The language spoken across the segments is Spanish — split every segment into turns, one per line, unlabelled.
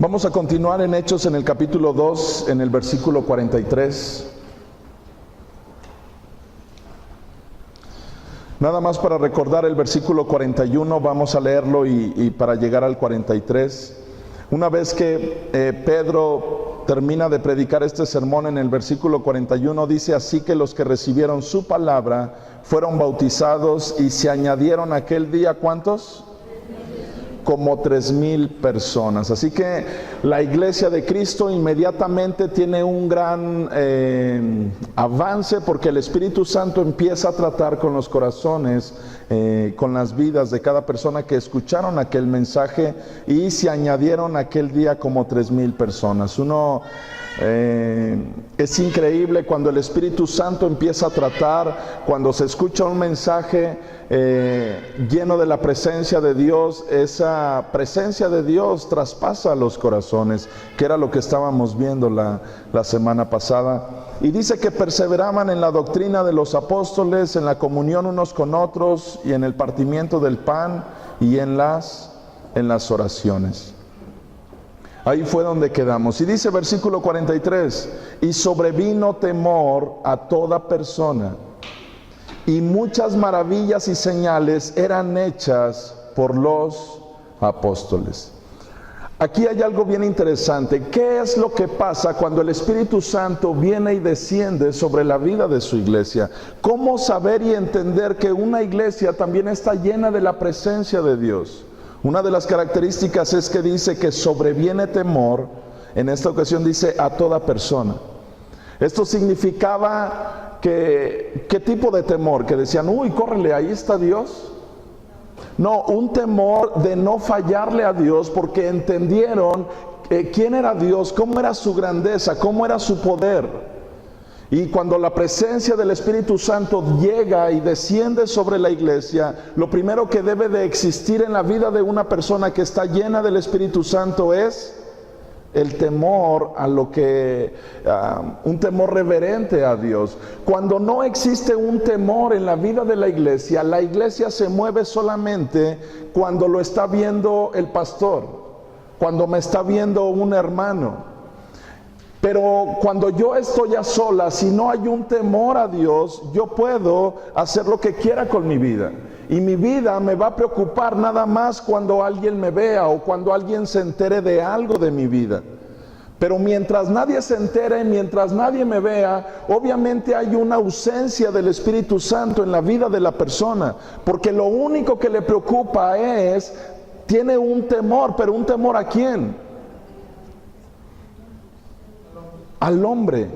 Vamos a continuar en Hechos en el capítulo 2, en el versículo 43. Nada más para recordar el versículo 41, vamos a leerlo y para llegar al 43. Una vez que Pedro termina de predicar este sermón, en el versículo 41 dice: así que los que recibieron su palabra fueron bautizados y se añadieron aquel día, ¿cuántos? Como 3,000 personas. Así que la iglesia de Cristo inmediatamente tiene un gran avance, porque el Espíritu Santo empieza a tratar con los corazones, con las vidas de cada persona que escucharon aquel mensaje, y se añadieron aquel día como 3,000 personas. Es increíble cuando el Espíritu Santo empieza a tratar, cuando se escucha un mensaje lleno de la presencia de Dios. Esa presencia de Dios traspasa los corazones, que era lo que estábamos viendo la semana pasada. Y dice que perseveraban en la doctrina de los apóstoles, en la comunión unos con otros, y en el partimiento del pan, y en las oraciones. Ahí fue donde quedamos. Y dice versículo 43: y sobrevino temor a toda persona, y muchas maravillas y señales eran hechas por los apóstoles. Aquí hay algo bien interesante. ¿Qué es lo que pasa cuando el Espíritu Santo viene y desciende sobre la vida de su iglesia? ¿Cómo saber y entender que una iglesia también está llena de la presencia de Dios? Una de las características es que dice que sobreviene temor. En esta ocasión dice a toda persona. Esto significaba que, ¿qué tipo de temor? Que decían: uy, córrele, ahí está Dios. No, un temor de no fallarle a Dios, porque entendieron quién era Dios, cómo era su grandeza, cómo era su poder. Y cuando la presencia del Espíritu Santo llega y desciende sobre la iglesia, lo primero que debe de existir en la vida de una persona que está llena del Espíritu Santo es el temor a lo que, un temor reverente a Dios. Cuando no existe un temor en la vida de la iglesia se mueve solamente cuando lo está viendo el pastor, cuando me está viendo un hermano. Pero cuando yo estoy a solas, si no hay un temor a Dios, yo puedo hacer lo que quiera con mi vida. Y mi vida me va a preocupar nada más cuando alguien me vea o cuando alguien se entere de algo de mi vida. Pero mientras nadie se entere, mientras nadie me vea, obviamente hay una ausencia del Espíritu Santo en la vida de la persona. Porque lo único que le preocupa es, tiene un temor, pero ¿un temor a quién? Al hombre.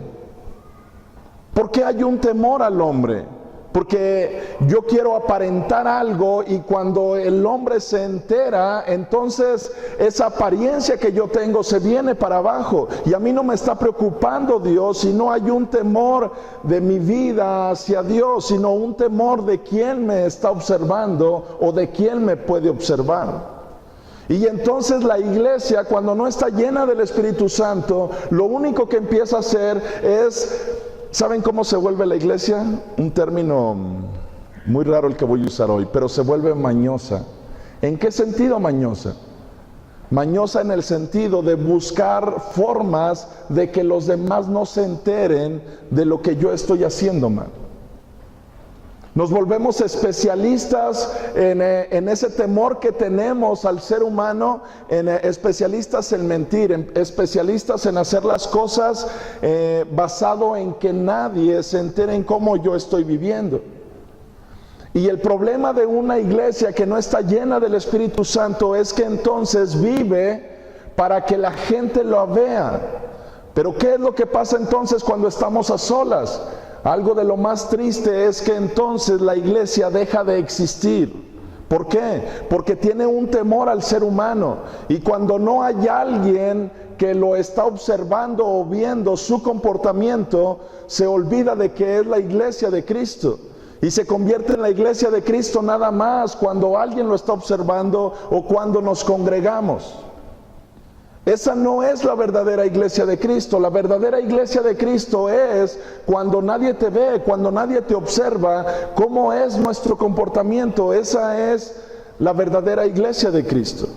¿Por qué hay un temor al hombre? Porque yo quiero aparentar algo, y cuando el hombre se entera, entonces esa apariencia que yo tengo se viene para abajo. Y a mí no me está preocupando Dios, si no hay un temor de mi vida hacia Dios, sino un temor de quién me está observando o de quién me puede observar. Y entonces la iglesia, cuando no está llena del Espíritu Santo, lo único que empieza a hacer es, ¿saben cómo se vuelve la iglesia? Un término muy raro el que voy a usar hoy, pero se vuelve mañosa. ¿En qué sentido mañosa? Mañosa en el sentido de buscar formas de que los demás no se enteren de lo que yo estoy haciendo mal. Nos volvemos especialistas en ese temor que tenemos al ser humano, especialistas en mentir, especialistas en hacer las cosas basado en que nadie se entere en cómo yo estoy viviendo. Y el problema de una iglesia que no está llena del Espíritu Santo es que entonces vive para que la gente lo vea. Pero ¿qué es lo que pasa entonces cuando estamos a solas? Algo de lo más triste es que entonces la iglesia deja de existir. ¿Por qué? Porque tiene un temor al ser humano. Y cuando no hay alguien que lo está observando o viendo su comportamiento, se olvida de que es la iglesia de Cristo. Y se convierte en la iglesia de Cristo nada más cuando alguien lo está observando o cuando nos congregamos. Esa no es la verdadera iglesia de Cristo. La verdadera iglesia de Cristo es cuando nadie te ve, cuando nadie te observa, cómo es nuestro comportamiento. Esa es la verdadera iglesia de Cristo.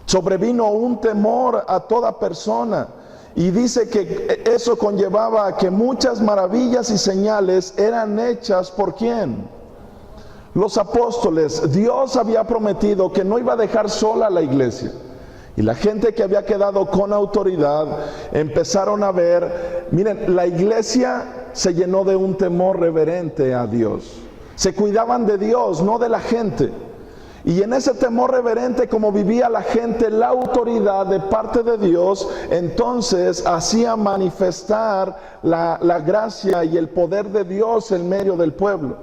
Sobrevino un temor a toda persona. Y dice que eso conllevaba a que muchas maravillas y señales eran hechas ¿por quién? Los apóstoles. Dios había prometido que no iba a dejar sola a la iglesia. Y la gente que había quedado con autoridad empezaron a ver, miren, la iglesia se llenó de un temor reverente a Dios. Se cuidaban de Dios, no de la gente. Y en ese temor reverente, como vivía la gente, la autoridad de parte de Dios, entonces hacía manifestar la gracia y el poder de Dios en medio del pueblo.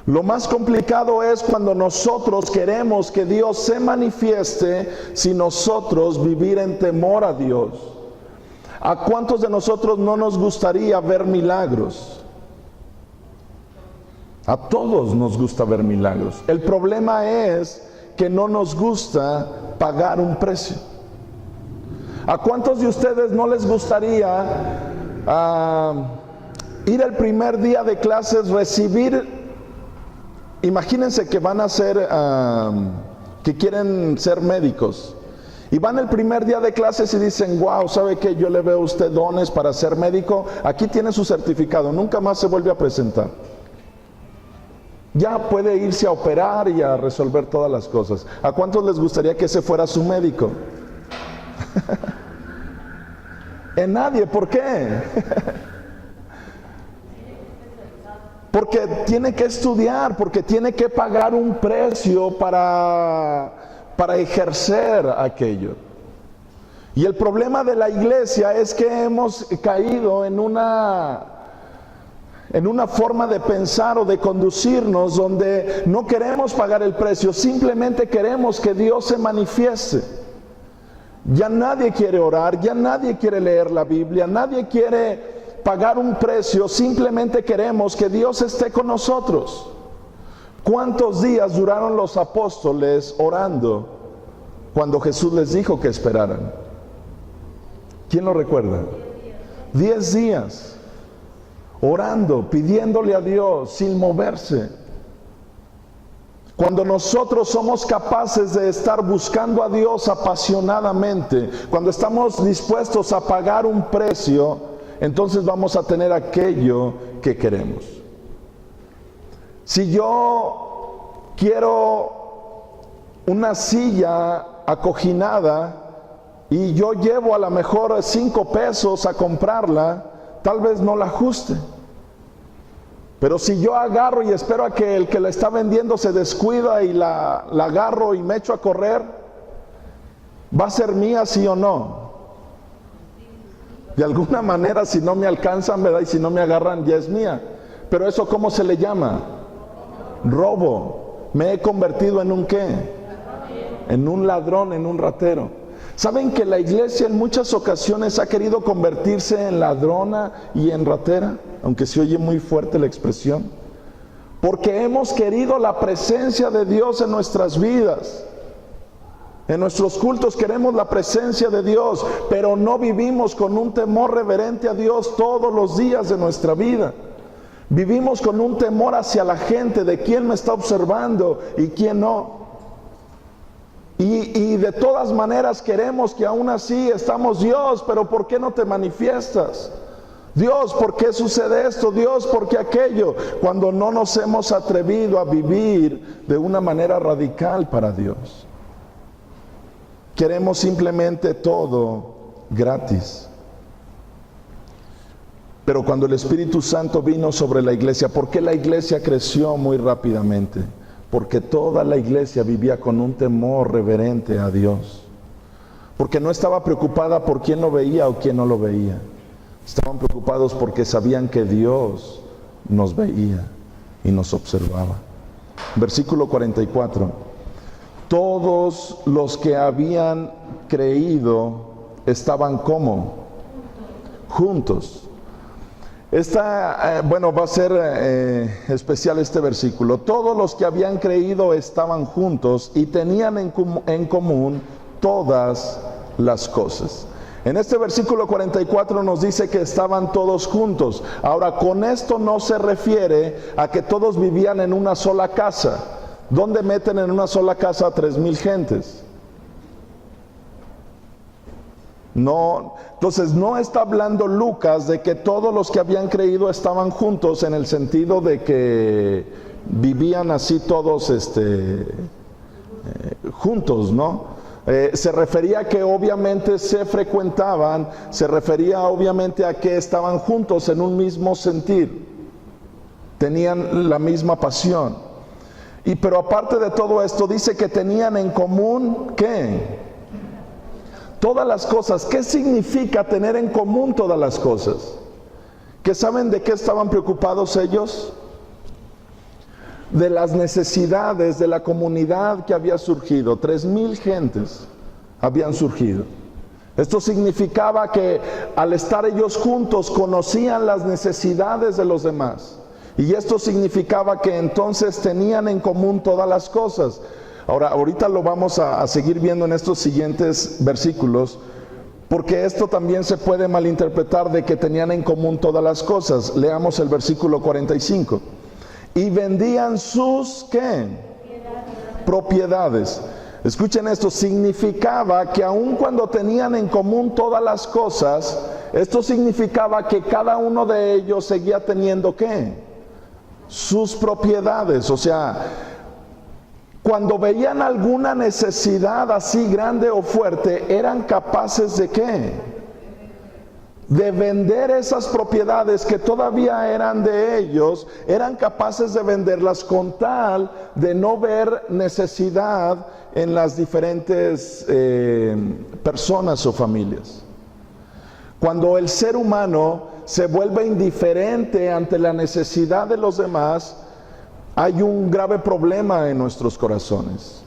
Lo más complicado es cuando nosotros queremos que Dios se manifieste sin nosotros vivir en temor a Dios. ¿A cuántos de nosotros no nos gustaría ver milagros? A todos nos gusta ver milagros. El problema es que no nos gusta pagar un precio. ¿A cuántos de ustedes no les gustaría ir el primer día de clases, recibir, imagínense que van a ser, que quieren ser médicos, y van el primer día de clases y dicen, wow, ¿sabe qué? Yo le veo a usted dones para ser médico, aquí tiene su certificado, nunca más se vuelve a presentar. Ya puede irse a operar y a resolver todas las cosas. ¿A cuántos les gustaría que ese fuera su médico? En nadie, ¿por qué? Porque tiene que estudiar, porque tiene que pagar un precio para ejercer aquello. Y el problema de la iglesia es que hemos caído en una forma de pensar o de conducirnos donde no queremos pagar el precio, simplemente queremos que Dios se manifieste. Ya nadie quiere orar, ya nadie quiere leer la Biblia, nadie quiere pagar un precio, simplemente queremos que Dios esté con nosotros. ¿Cuántos días duraron los apóstoles orando cuando Jesús les dijo que esperaran? ¿Quién lo recuerda? 10 días. Orando, pidiéndole a Dios sin moverse. Cuando nosotros somos capaces de estar buscando a Dios apasionadamente, cuando estamos dispuestos a pagar un precio, entonces vamos a tener aquello que queremos. Si yo quiero una silla acoginada y yo llevo a lo mejor 5 pesos a comprarla, tal vez no la ajuste. Pero si yo agarro y espero a que el que la está vendiendo se descuida y la agarro y me echo a correr, ¿va a ser mía sí o no? De alguna manera, si no me alcanzan, ¿verdad? Y si no me agarran, ya es mía. Pero eso, ¿cómo se le llama? Robo. Me he convertido en un ¿qué? En un ladrón, en un ratero. ¿Saben que la iglesia en muchas ocasiones ha querido convertirse en ladrona y en ratera? Aunque se oye muy fuerte la expresión. Porque hemos querido la presencia de Dios en nuestras vidas. En nuestros cultos queremos la presencia de Dios, pero no vivimos con un temor reverente a Dios todos los días de nuestra vida. Vivimos con un temor hacia la gente, de quién me está observando y quién no. Y de todas maneras queremos que aún así estamos, Dios, pero ¿por qué no te manifiestas? Dios, ¿por qué sucede esto? Dios, ¿por qué aquello? Cuando no nos hemos atrevido a vivir de una manera radical para Dios. Queremos simplemente todo gratis. Pero cuando el Espíritu Santo vino sobre la iglesia, ¿por qué la iglesia creció muy rápidamente? Porque toda la iglesia vivía con un temor reverente a Dios. Porque no estaba preocupada por quién lo veía o quién no lo veía. Estaban preocupados porque sabían que Dios nos veía y nos observaba. Versículo 44. Todos los que habían creído estaban ¿cómo? Juntos. Va a ser especial este versículo. Todos los que habían creído estaban juntos y tenían en común todas las cosas. En este versículo 44 nos dice que estaban todos juntos. Ahora, con esto no se refiere a que todos vivían en una sola casa. ¿Dónde meten en una sola casa a 3,000 gentes? No, entonces no está hablando Lucas de que todos los que habían creído estaban juntos en el sentido de que vivían así todos juntos, ¿no? Se refería a que obviamente se frecuentaban, se refería obviamente a que estaban juntos en un mismo sentir, tenían la misma pasión. Pero aparte de todo esto, dice que tenían en común, ¿qué? Todas las cosas. ¿Qué significa tener en común todas las cosas? ¿Que saben de qué estaban preocupados ellos? De las necesidades de la comunidad que había surgido. 3,000 gentes habían surgido. Esto significaba que al estar ellos juntos conocían las necesidades de los demás. Y esto significaba que entonces tenían en común todas las cosas. Ahora, ahorita lo vamos a seguir viendo en estos siguientes versículos, porque esto también se puede malinterpretar de que tenían en común todas las cosas. Leamos el versículo 45. Y vendían sus, ¿qué? Propiedades. Escuchen esto, significaba que aun cuando tenían en común todas las cosas, esto significaba que cada uno de ellos seguía teniendo, ¿qué? Sus propiedades. O sea, cuando veían alguna necesidad así grande o fuerte, eran capaces de ¿qué? De vender esas propiedades que todavía eran de ellos, eran capaces de venderlas con tal de no ver necesidad en las diferentes personas o familias. Cuando el ser humano se vuelve indiferente ante la necesidad de los demás, hay un grave problema en nuestros corazones.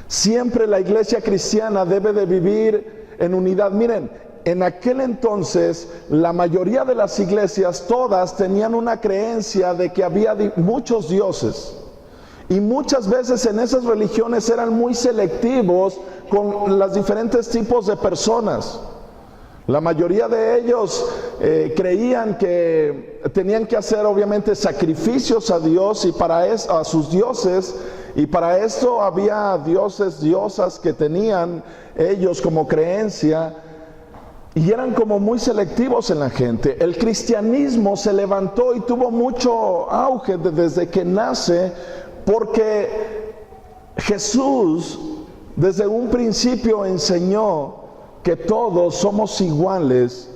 Siempre la iglesia cristiana debe de vivir en unidad. Miren, en aquel entonces la mayoría de las iglesias, todas tenían una creencia de que había muchos dioses. Y muchas veces en esas religiones eran muy selectivos con los diferentes tipos de personas. La mayoría de ellos creían que tenían que hacer obviamente sacrificios a Dios y para eso, a sus dioses, y para esto había dioses, diosas que tenían ellos como creencia, y eran como muy selectivos en la gente. El cristianismo se levantó y tuvo mucho auge desde que nace, porque Jesús desde un principio enseñó que todos somos iguales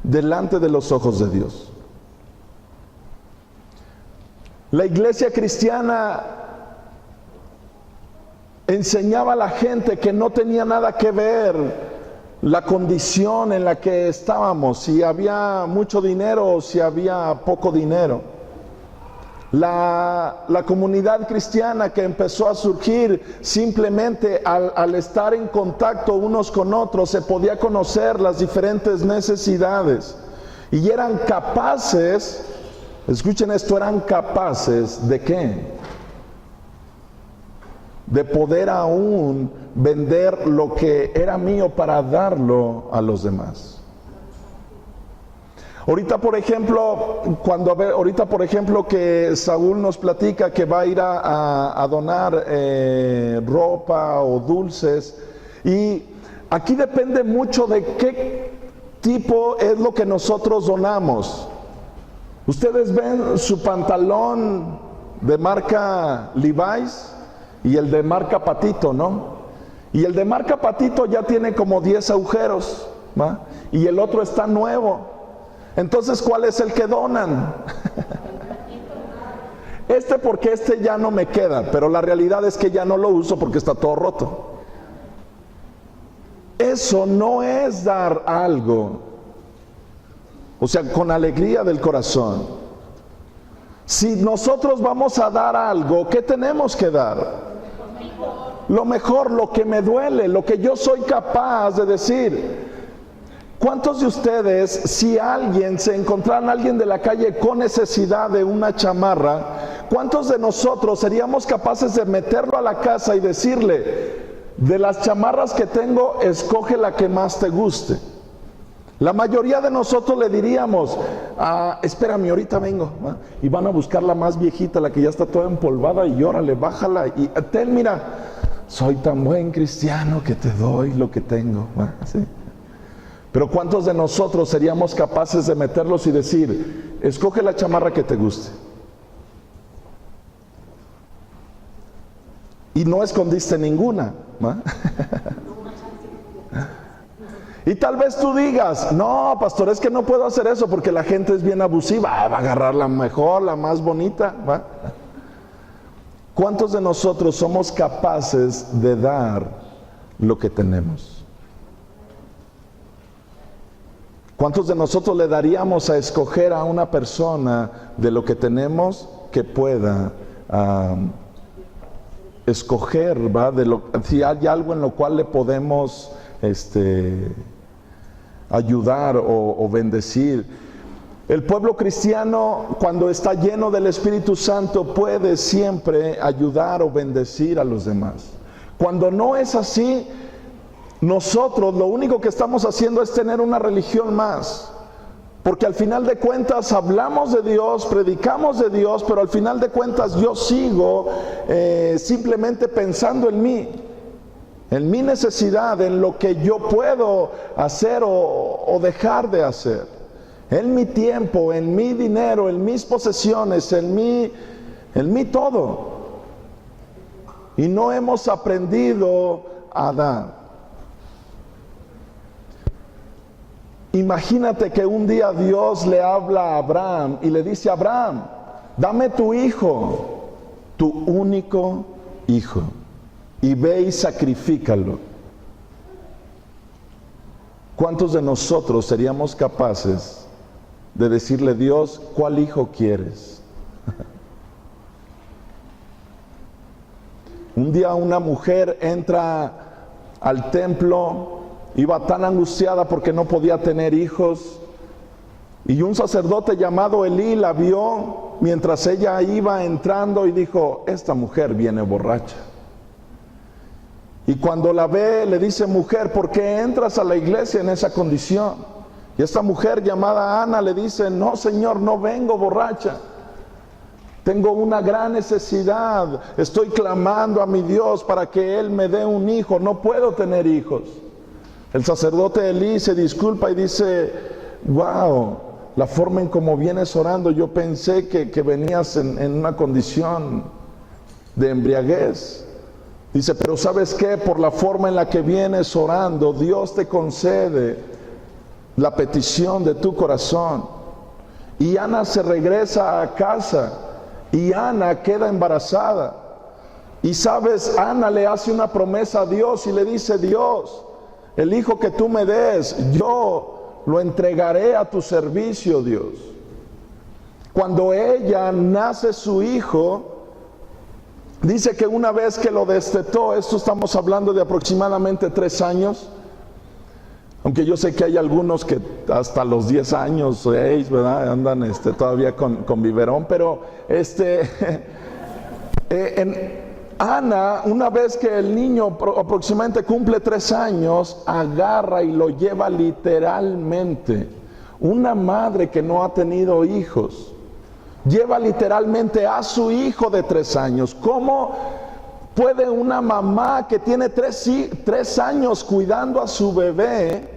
delante de los ojos de Dios. La iglesia cristiana enseñaba a la gente que no tenía nada que ver la condición en la que estábamos, si había mucho dinero o si había poco dinero. La comunidad cristiana que empezó a surgir simplemente al estar en contacto unos con otros, se podía conocer las diferentes necesidades y eran capaces, escuchen esto, eran capaces de ¿qué? De poder aún vender lo que era mío para darlo a los demás. Ahorita por ejemplo, que Saúl nos platica que va a ir a donar ropa o dulces, y aquí depende mucho de qué tipo es lo que nosotros donamos. Ustedes ven su pantalón de marca Levi's y el de marca Patito, ¿no? Y el de marca Patito ya tiene como 10 agujeros, ¿va? Y el otro está nuevo. Entonces, ¿cuál es el que donan? Porque este ya no me queda, pero la realidad es que ya no lo uso porque está todo roto. Eso no es dar algo, o sea, con alegría del corazón. Si nosotros vamos a dar algo, ¿qué tenemos que dar? Lo mejor, lo que me duele, lo que yo soy capaz de decir. ¿Cuántos de ustedes, si se encontraran alguien de la calle con necesidad de una chamarra, cuántos de nosotros seríamos capaces de meterlo a la casa y decirle, de las chamarras que tengo, escoge la que más te guste? La mayoría de nosotros le diríamos, espérame, ahorita vengo, ¿va? Y van a buscar la más viejita, la que ya está toda empolvada, y órale, bájala, y mira, soy tan buen cristiano que te doy lo que tengo. ¿Sí? Pero ¿cuántos de nosotros seríamos capaces de meterlos y decir, escoge la chamarra que te guste? Y no escondiste ninguna. ¿Va? Y tal vez tú digas, no, pastor, es que no puedo hacer eso porque la gente es bien abusiva. Va a agarrar la mejor, la más bonita. ¿Va? ¿Cuántos de nosotros somos capaces de dar lo que tenemos? ¿Cuántos de nosotros le daríamos a escoger a una persona de lo que tenemos que pueda escoger, ¿va? Si hay algo en lo cual le podemos ayudar o bendecir? El pueblo cristiano, cuando está lleno del Espíritu Santo, puede siempre ayudar o bendecir a los demás. Cuando no es así, nosotros lo único que estamos haciendo es tener una religión más. Porque al final de cuentas hablamos de Dios, predicamos de Dios, pero al final de cuentas yo sigo simplemente pensando en mi necesidad, en lo que yo puedo hacer o dejar de hacer. En mi tiempo, en mi dinero, en mis posesiones, en mi todo. Y no hemos aprendido a dar. Imagínate que un día Dios le habla a Abraham y le dice: Abraham, dame tu hijo, tu único hijo, y ve y sacrifícalo. ¿Cuántos de nosotros seríamos capaces de decirle: Dios, ¿cuál hijo quieres? Un día una mujer entra al templo, iba tan angustiada porque no podía tener hijos, y un sacerdote llamado Elí la vio mientras ella iba entrando y dijo: esta mujer viene borracha. Y cuando la ve le dice: mujer, ¿por qué entras a la iglesia en esa condición? Y esta mujer llamada Ana le dice: no, Señor, no vengo borracha. Tengo una gran necesidad. Estoy clamando a mi Dios para que Él me dé un hijo. No puedo tener hijos. El sacerdote Elí se disculpa y dice: wow, la forma en cómo vienes orando, yo pensé que venías en una condición de embriaguez. Dice: pero ¿sabes qué? Por la forma en la que vienes orando, Dios te concede la petición de tu corazón. Y Ana se regresa a casa y Ana queda embarazada. Y sabes, Ana le hace una promesa a Dios y le dice: Dios, el hijo que tú me des, yo lo entregaré a tu servicio, Dios. Cuando ella nace su hijo, dice que una vez que lo destetó, esto estamos hablando de aproximadamente 3 años, aunque yo sé que hay algunos que hasta los 10 años, 6, ¿verdad? Andan todavía con biberón, pero Ana, una vez que el niño aproximadamente cumple 3 años, agarra y lo lleva literalmente. Una madre que no ha tenido hijos, lleva literalmente a su hijo de 3 años. ¿Cómo puede una mamá que tiene 3 años cuidando a su bebé,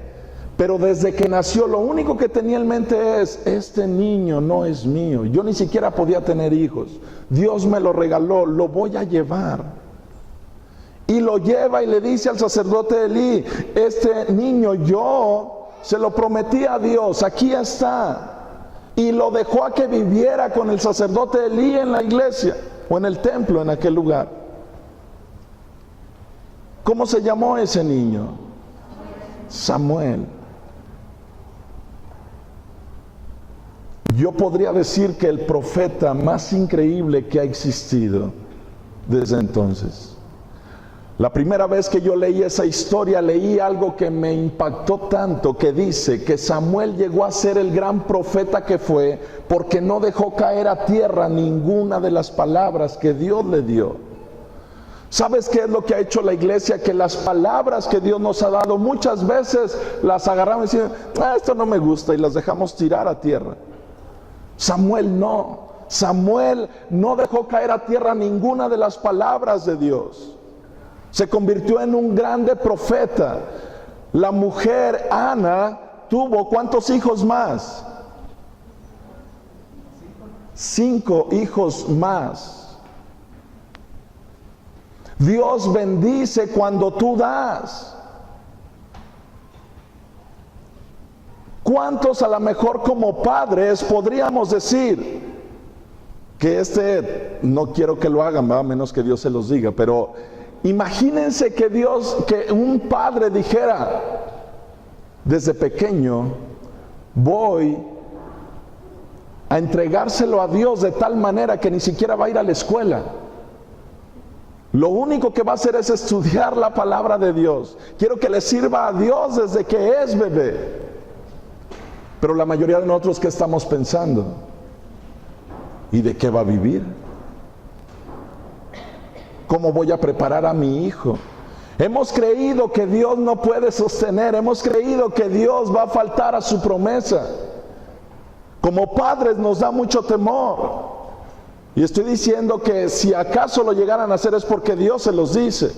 pero desde que nació lo único que tenía en mente es: este niño no es mío, yo ni siquiera podía tener hijos, Dios me lo regaló, lo voy a llevar? Y lo lleva y le dice al sacerdote Elí: este niño yo se lo prometí a Dios, aquí está. Y lo dejó a que viviera con el sacerdote Elí en la iglesia o en el templo en aquel lugar. ¿Cómo se llamó ese niño? Samuel. Yo podría decir que el profeta más increíble que ha existido desde entonces. La primera vez que yo leí esa historia, leí algo que me impactó tanto, que dice que Samuel llegó a ser el gran profeta que fue porque no dejó caer a tierra ninguna de las palabras que Dios le dio. ¿Sabes qué es lo que ha hecho la iglesia? Que las palabras que Dios nos ha dado muchas veces las agarramos y decimos: esto no me gusta, y las dejamos tirar a tierra. Samuel no dejó caer a tierra ninguna de las palabras de Dios. Se convirtió en un grande profeta. La mujer Ana tuvo ¿cuántos hijos más? 5 hijos más. Dios bendice cuando tú das. ¿Cuántos a lo mejor como padres podríamos decir que no quiero que lo hagan, a menos que Dios se los diga, pero imagínense que que un padre dijera, desde pequeño voy a entregárselo a Dios de tal manera que ni siquiera va a ir a la escuela. Lo único que va a hacer es estudiar la palabra de Dios. Quiero que le sirva a Dios desde que es bebé. Pero la mayoría de nosotros, ¿qué estamos pensando? ¿Y de qué va a vivir? ¿Cómo voy a preparar a mi hijo? Hemos creído que Dios no puede sostener, hemos creído que Dios va a faltar a su promesa. Como padres nos da mucho temor. Y estoy diciendo que si acaso lo llegaran a hacer es porque Dios se los dice,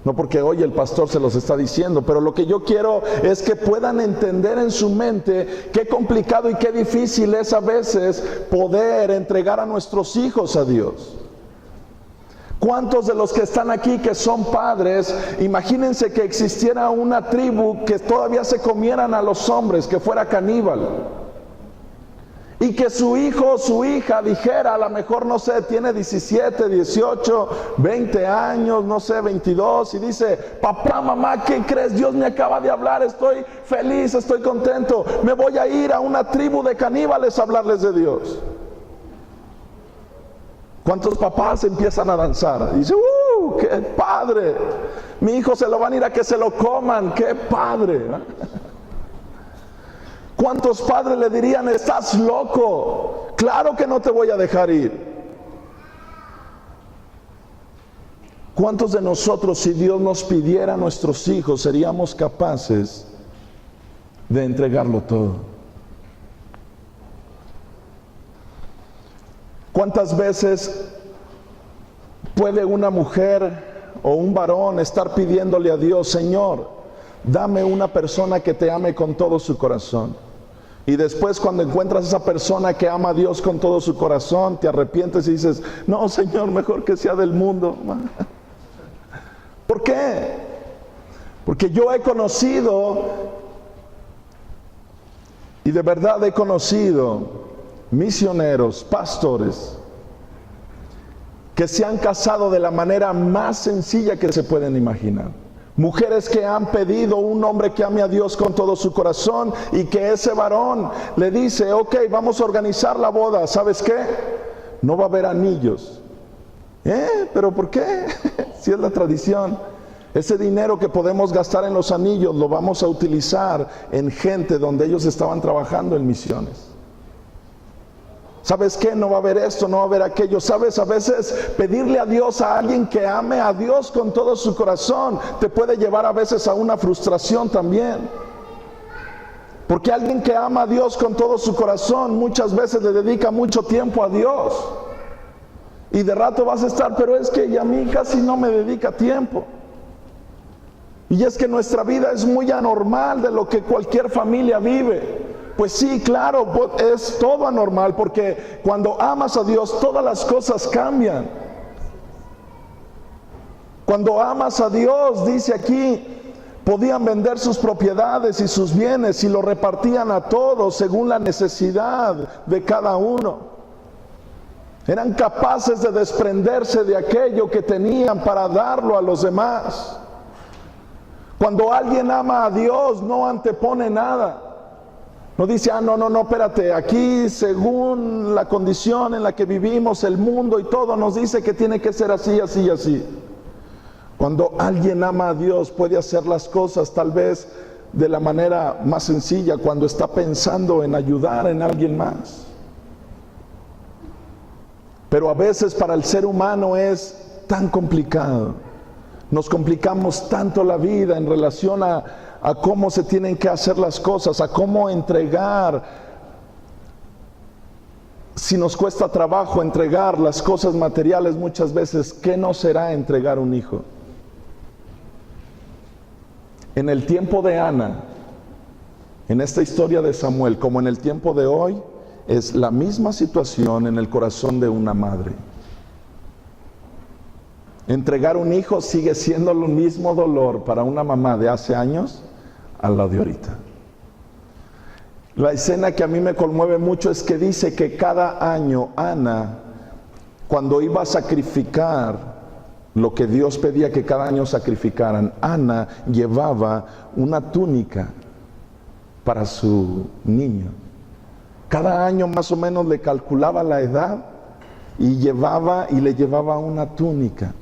no porque hoy el pastor se los está diciendo. Pero lo que yo quiero es que puedan entender en su mente qué complicado y qué difícil es a veces poder entregar a nuestros hijos a Dios. ¿Cuántos de los que están aquí que son padres, imagínense que existiera una tribu que todavía se comieran a los hombres, que fuera caníbal? Y que su hijo o su hija dijera, a lo mejor, no sé, tiene 17, 18, 20 años, no sé, 22, y dice, papá, mamá, ¿qué crees? Dios me acaba de hablar, estoy feliz, estoy contento, me voy a ir a una tribu de caníbales a hablarles de Dios. ¿Cuántos papás empiezan a danzar? Y dicen, ¡qué padre! Mi hijo se lo van a ir a que se lo coman, ¡qué padre! ¿Cuántos padres le dirían, estás loco? Claro que no te voy a dejar ir. ¿Cuántos de nosotros, si Dios nos pidiera a nuestros hijos, seríamos capaces de entregarlo todo? ¿Cuántas veces puede una mujer o un varón estar pidiéndole a Dios, Señor, dame una persona que te ame con todo su corazón? Y después, cuando encuentras a esa persona que ama a Dios con todo su corazón, te arrepientes y dices, no, Señor, mejor que sea del mundo. ¿Por qué? Porque yo he conocido, y de verdad he conocido, misioneros, pastores, que se han casado de la manera más sencilla que se pueden imaginar. Mujeres que han pedido un hombre que ame a Dios con todo su corazón, y que ese varón le dice, ok, vamos a organizar la boda. ¿Sabes qué? No va a haber anillos. ¿Pero por qué? Si es la tradición. Ese dinero que podemos gastar en los anillos lo vamos a utilizar en gente donde ellos estaban trabajando en misiones. ¿Sabes qué? No va a haber esto, no va a haber aquello. ¿Sabes? A veces pedirle a Dios a alguien que ame a Dios con todo su corazón te puede llevar a veces a una frustración también. Porque alguien que ama a Dios con todo su corazón muchas veces le dedica mucho tiempo a Dios. Y de rato vas a estar, pero es que a mí casi no me dedica tiempo. Y es que nuestra vida es muy anormal de lo que cualquier familia vive. Pues sí, claro, es todo anormal, porque cuando amas a Dios todas las cosas cambian. Cuando amas a Dios, dice aquí, podían vender sus propiedades y sus bienes y lo repartían a todos según la necesidad de cada uno. Eran capaces de desprenderse de aquello que tenían para darlo a los demás. Cuando alguien ama a Dios, no antepone nada. No dice, no, espérate, aquí según la condición en la que vivimos, el mundo y todo nos dice que tiene que ser así, así y así. Cuando alguien ama a Dios, puede hacer las cosas tal vez de la manera más sencilla, cuando está pensando en ayudar en alguien más. Pero a veces para el ser humano es tan complicado. Nos complicamos tanto la vida en relación a cómo se tienen que hacer las cosas, a cómo entregar. Si nos cuesta trabajo entregar las cosas materiales muchas veces, ¿qué no será entregar un hijo? En el tiempo de Ana, en esta historia de Samuel, como en el tiempo de hoy, es la misma situación en el corazón de una madre. Entregar un hijo sigue siendo el mismo dolor para una mamá de hace años a la de ahorita. La escena que a mí me conmueve mucho es que dice que cada año Ana, cuando iba a sacrificar lo que Dios pedía que cada año sacrificaran, Ana llevaba una túnica para su niño. Cada año más o menos le calculaba la edad y le llevaba una túnica.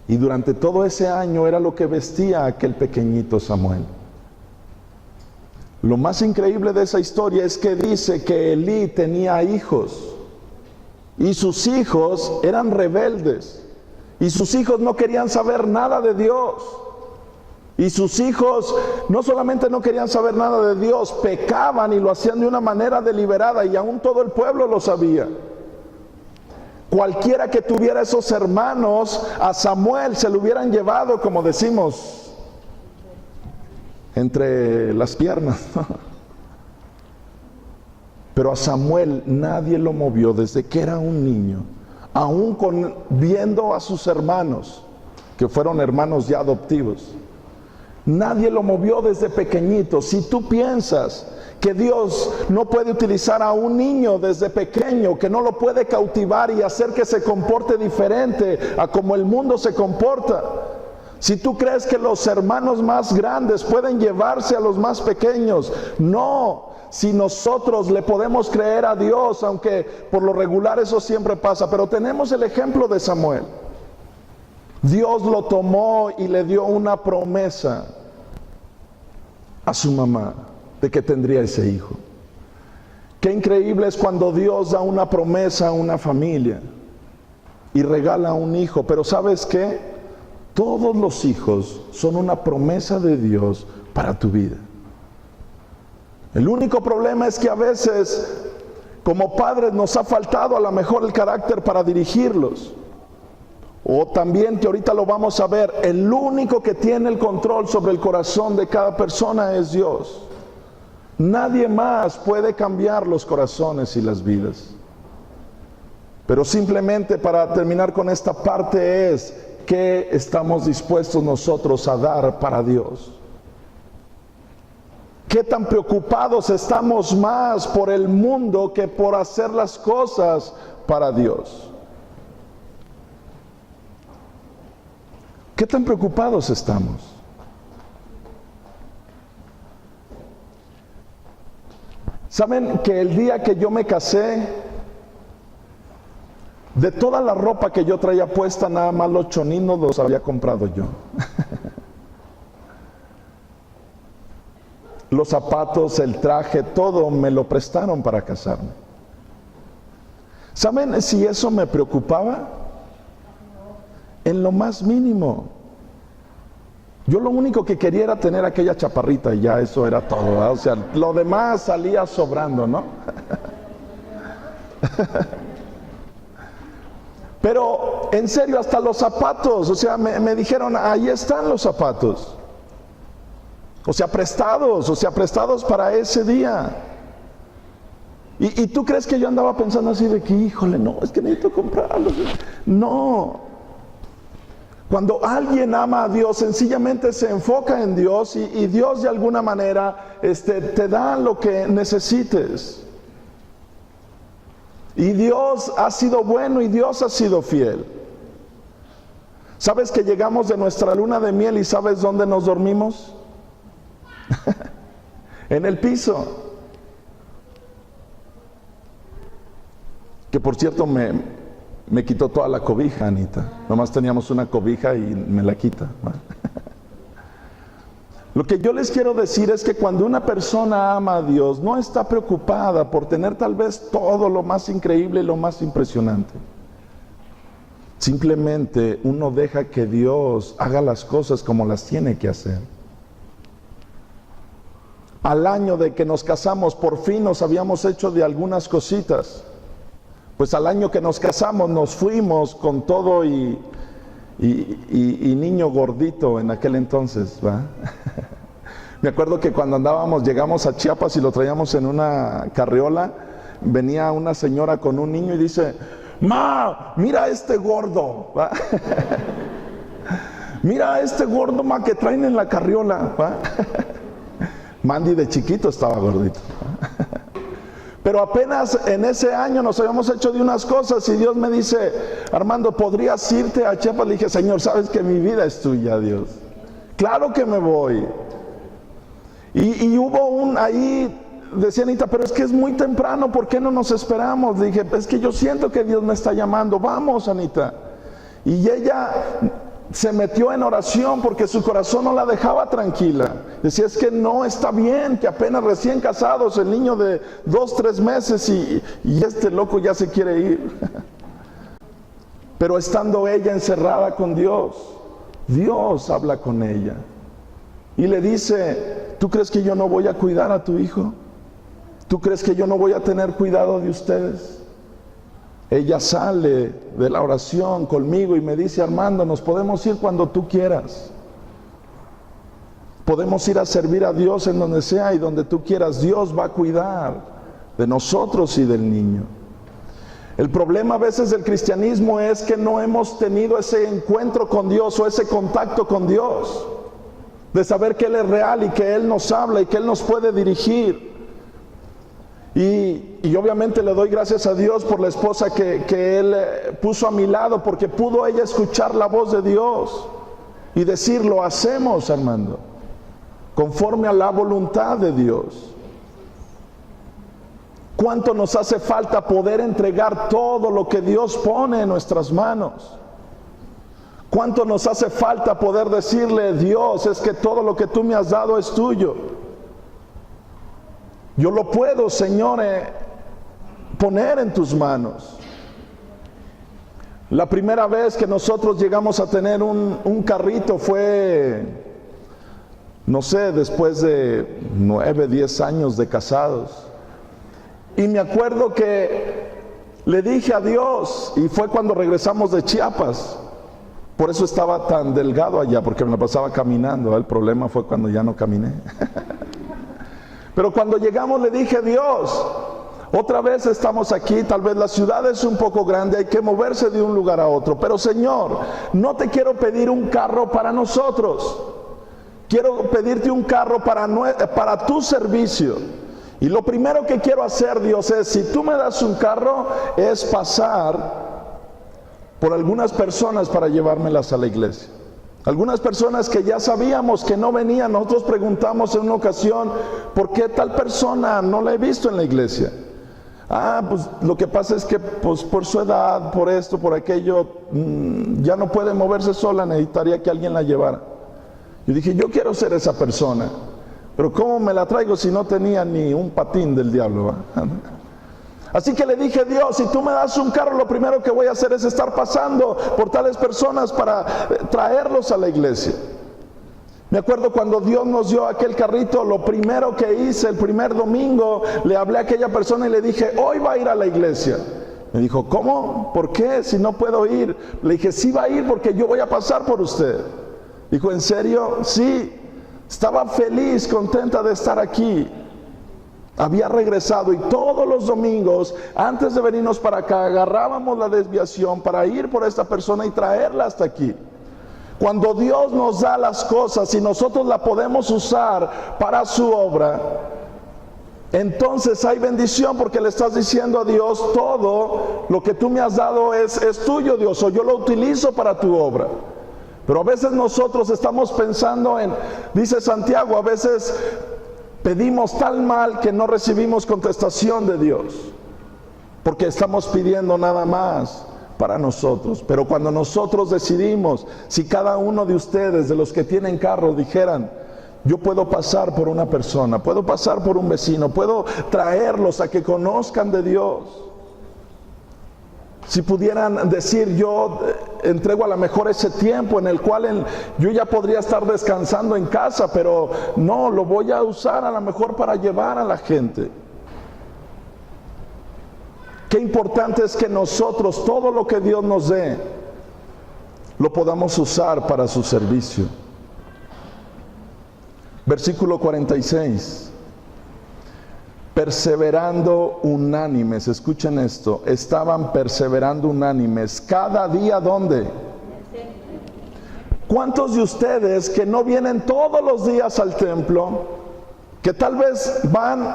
Y durante todo ese año era lo que vestía aquel pequeñito Samuel. Lo más increíble de esa historia es que dice que Elí tenía hijos y sus hijos eran rebeldes y sus hijos no querían saber nada de Dios. Y sus hijos no solamente no querían saber nada de Dios, pecaban y lo hacían de una manera deliberada y aún todo el pueblo lo sabía. Cualquiera que tuviera esos hermanos, a Samuel se lo hubieran llevado, como decimos, entre las piernas. Pero a Samuel nadie lo movió desde que era un niño, aún viendo a sus hermanos, que fueron hermanos ya adoptivos. Nadie lo movió desde pequeñito. Si tú piensas que Dios no puede utilizar a un niño desde pequeño, que no lo puede cautivar y hacer que se comporte diferente a como el mundo se comporta, si tú crees que los hermanos más grandes pueden llevarse a los más pequeños, no. Si nosotros le podemos creer a Dios, aunque por lo regular eso siempre pasa, pero tenemos el ejemplo de Samuel. Dios lo tomó y le dio una promesa a su mamá de que tendría ese hijo. Qué increíble es cuando Dios da una promesa a una familia y regala un hijo. Pero ¿sabes qué? Todos los hijos son una promesa de Dios para tu vida. El único problema es que a veces como padres nos ha faltado a lo mejor el carácter para dirigirlos. O también, que ahorita lo vamos a ver, el único que tiene el control sobre el corazón de cada persona es Dios. Nadie más puede cambiar los corazones y las vidas. Pero simplemente para terminar con esta parte es, ¿qué estamos dispuestos nosotros a dar para Dios? ¿Qué tan preocupados estamos más por el mundo que por hacer las cosas para Dios? ¿Qué tan preocupados estamos? ¿Saben que el día que yo me casé, de toda la ropa que yo traía puesta, nada más los choninos los había comprado yo? Los zapatos, el traje, todo me lo prestaron para casarme. ¿Saben si eso me preocupaba? En lo más mínimo. Yo lo único que quería era tener aquella chaparrita y ya eso era todo, ¿verdad? O sea, lo demás salía sobrando, ¿no? Pero en serio, hasta los zapatos, o sea, me dijeron, ahí están los zapatos. O sea, prestados para ese día. ¿Y tú crees que yo andaba pensando así de que, híjole, no, es que necesito comprarlos? No. Cuando alguien ama a Dios, sencillamente se enfoca en Dios y Dios de alguna manera te da lo que necesites. Y Dios ha sido bueno y Dios ha sido fiel. ¿Sabes que llegamos de nuestra luna de miel y sabes dónde nos dormimos? En el piso. Que por cierto me quitó toda la cobija, Anita. Nomás teníamos una cobija y me la quita. Lo que yo les quiero decir es que cuando una persona ama a Dios, no está preocupada por tener tal vez todo lo más increíble y lo más impresionante. Simplemente uno deja que Dios haga las cosas como las tiene que hacer. Al año de que nos casamos, por fin nos habíamos hecho de algunas cositas. Pues al año que nos casamos nos fuimos con todo y niño gordito en aquel entonces, ¿va? Me acuerdo que cuando llegamos a Chiapas y lo traíamos en una carriola, venía una señora con un niño y dice: ma, mira a este gordo, ¿va? Mira a este gordo, ma, que traen en la carriola, ¿va? Mandy de chiquito estaba gordito, ¿va? Pero apenas en ese año nos habíamos hecho de unas cosas y Dios me dice: Armando, ¿podrías irte a Chiapas? Le dije: Señor, sabes que mi vida es tuya, Dios. Claro que me voy. Y hubo ahí, decía Anita, pero es que es muy temprano, ¿por qué no nos esperamos? Le dije: es que yo siento que Dios me está llamando, vamos, Anita. Y ella se metió en oración porque su corazón no la dejaba tranquila. Decía: es que no está bien, que apenas recién casados, el niño de 2, 3 meses y este loco ya se quiere ir. Pero estando ella encerrada con Dios, Dios habla con ella y le dice: ¿tú crees que yo no voy a cuidar a tu hijo? ¿Tú crees que yo no voy a tener cuidado de ustedes? Ella sale de la oración conmigo y me dice: Armando, nos podemos ir cuando tú quieras. Podemos ir a servir a Dios en donde sea y donde tú quieras. Dios va a cuidar de nosotros y del niño. El problema a veces del cristianismo es que no hemos tenido ese encuentro con Dios o ese contacto con Dios, de saber que Él es real y que Él nos habla y que Él nos puede dirigir. Y obviamente le doy gracias a Dios por la esposa que Él puso a mi lado, porque pudo ella escuchar la voz de Dios y decir: lo hacemos, Armando, conforme a la voluntad de Dios. ¿Cuánto nos hace falta poder entregar todo lo que Dios pone en nuestras manos? ¿Cuánto nos hace falta poder decirle: Dios, es que todo lo que tú me has dado es tuyo? Yo lo puedo, Señor, poner en tus manos. La primera vez que nosotros llegamos a tener un carrito fue, no sé, después de 9, 10 años de casados. Y me acuerdo que le dije a Dios, y fue cuando regresamos de Chiapas. Por eso estaba tan delgado allá, porque me la pasaba caminando. El problema fue cuando ya no caminé. Pero cuando llegamos le dije: Dios, otra vez estamos aquí, tal vez la ciudad es un poco grande, hay que moverse de un lugar a otro. Pero Señor, no te quiero pedir un carro para nosotros. Quiero pedirte un carro para tu servicio. Y lo primero que quiero hacer, Dios, es, si tú me das un carro, es pasar por algunas personas para llevármelas a la iglesia. Algunas personas que ya sabíamos que no venían. Nosotros preguntamos en una ocasión: ¿por qué tal persona no la he visto en la iglesia? Pues lo que pasa es que pues, por su edad, por esto, por aquello, ya no puede moverse sola, necesitaría que alguien la llevara. Yo dije: yo quiero ser esa persona, pero ¿cómo me la traigo si no tenía ni un patín del diablo, ¿va? Así que le dije: Dios, si tú me das un carro, lo primero que voy a hacer es estar pasando por tales personas para traerlos a la iglesia. Me acuerdo cuando Dios nos dio aquel carrito, lo primero que hice, el primer domingo, le hablé a aquella persona y le dije: hoy va a ir a la iglesia. Me dijo: ¿cómo? ¿Por qué? Si no puedo ir. Le dije: sí va a ir porque yo voy a pasar por usted. Dijo: ¿en serio? Sí. Estaba feliz, contenta de estar aquí. Había regresado y todos los domingos, antes de venirnos para acá, agarrábamos la desviación para ir por esta persona y traerla hasta aquí. Cuando Dios nos da las cosas y nosotros la podemos usar para su obra, entonces hay bendición, porque le estás diciendo a Dios: todo lo que tú me has dado es tuyo, Dios, o yo lo utilizo para tu obra. Pero a veces nosotros estamos pensando dice Santiago, a veces pedimos tan mal que no recibimos contestación de Dios, porque estamos pidiendo nada más para nosotros. Pero cuando nosotros decidimos, si cada uno de ustedes, de los que tienen carro, dijeran: yo puedo pasar por una persona, puedo pasar por un vecino, puedo traerlos a que conozcan de Dios. Si pudieran decir: yo entrego a lo mejor ese tiempo en el cual yo ya podría estar descansando en casa, pero no, lo voy a usar a lo mejor para llevar a la gente. Qué importante es que nosotros, todo lo que Dios nos dé, lo podamos usar para su servicio. Versículo 46. Perseverando unánimes, escuchen esto, estaban perseverando unánimes. Cada día, ¿dónde? ¿Cuántos de ustedes que no vienen todos los días al templo, que tal vez van,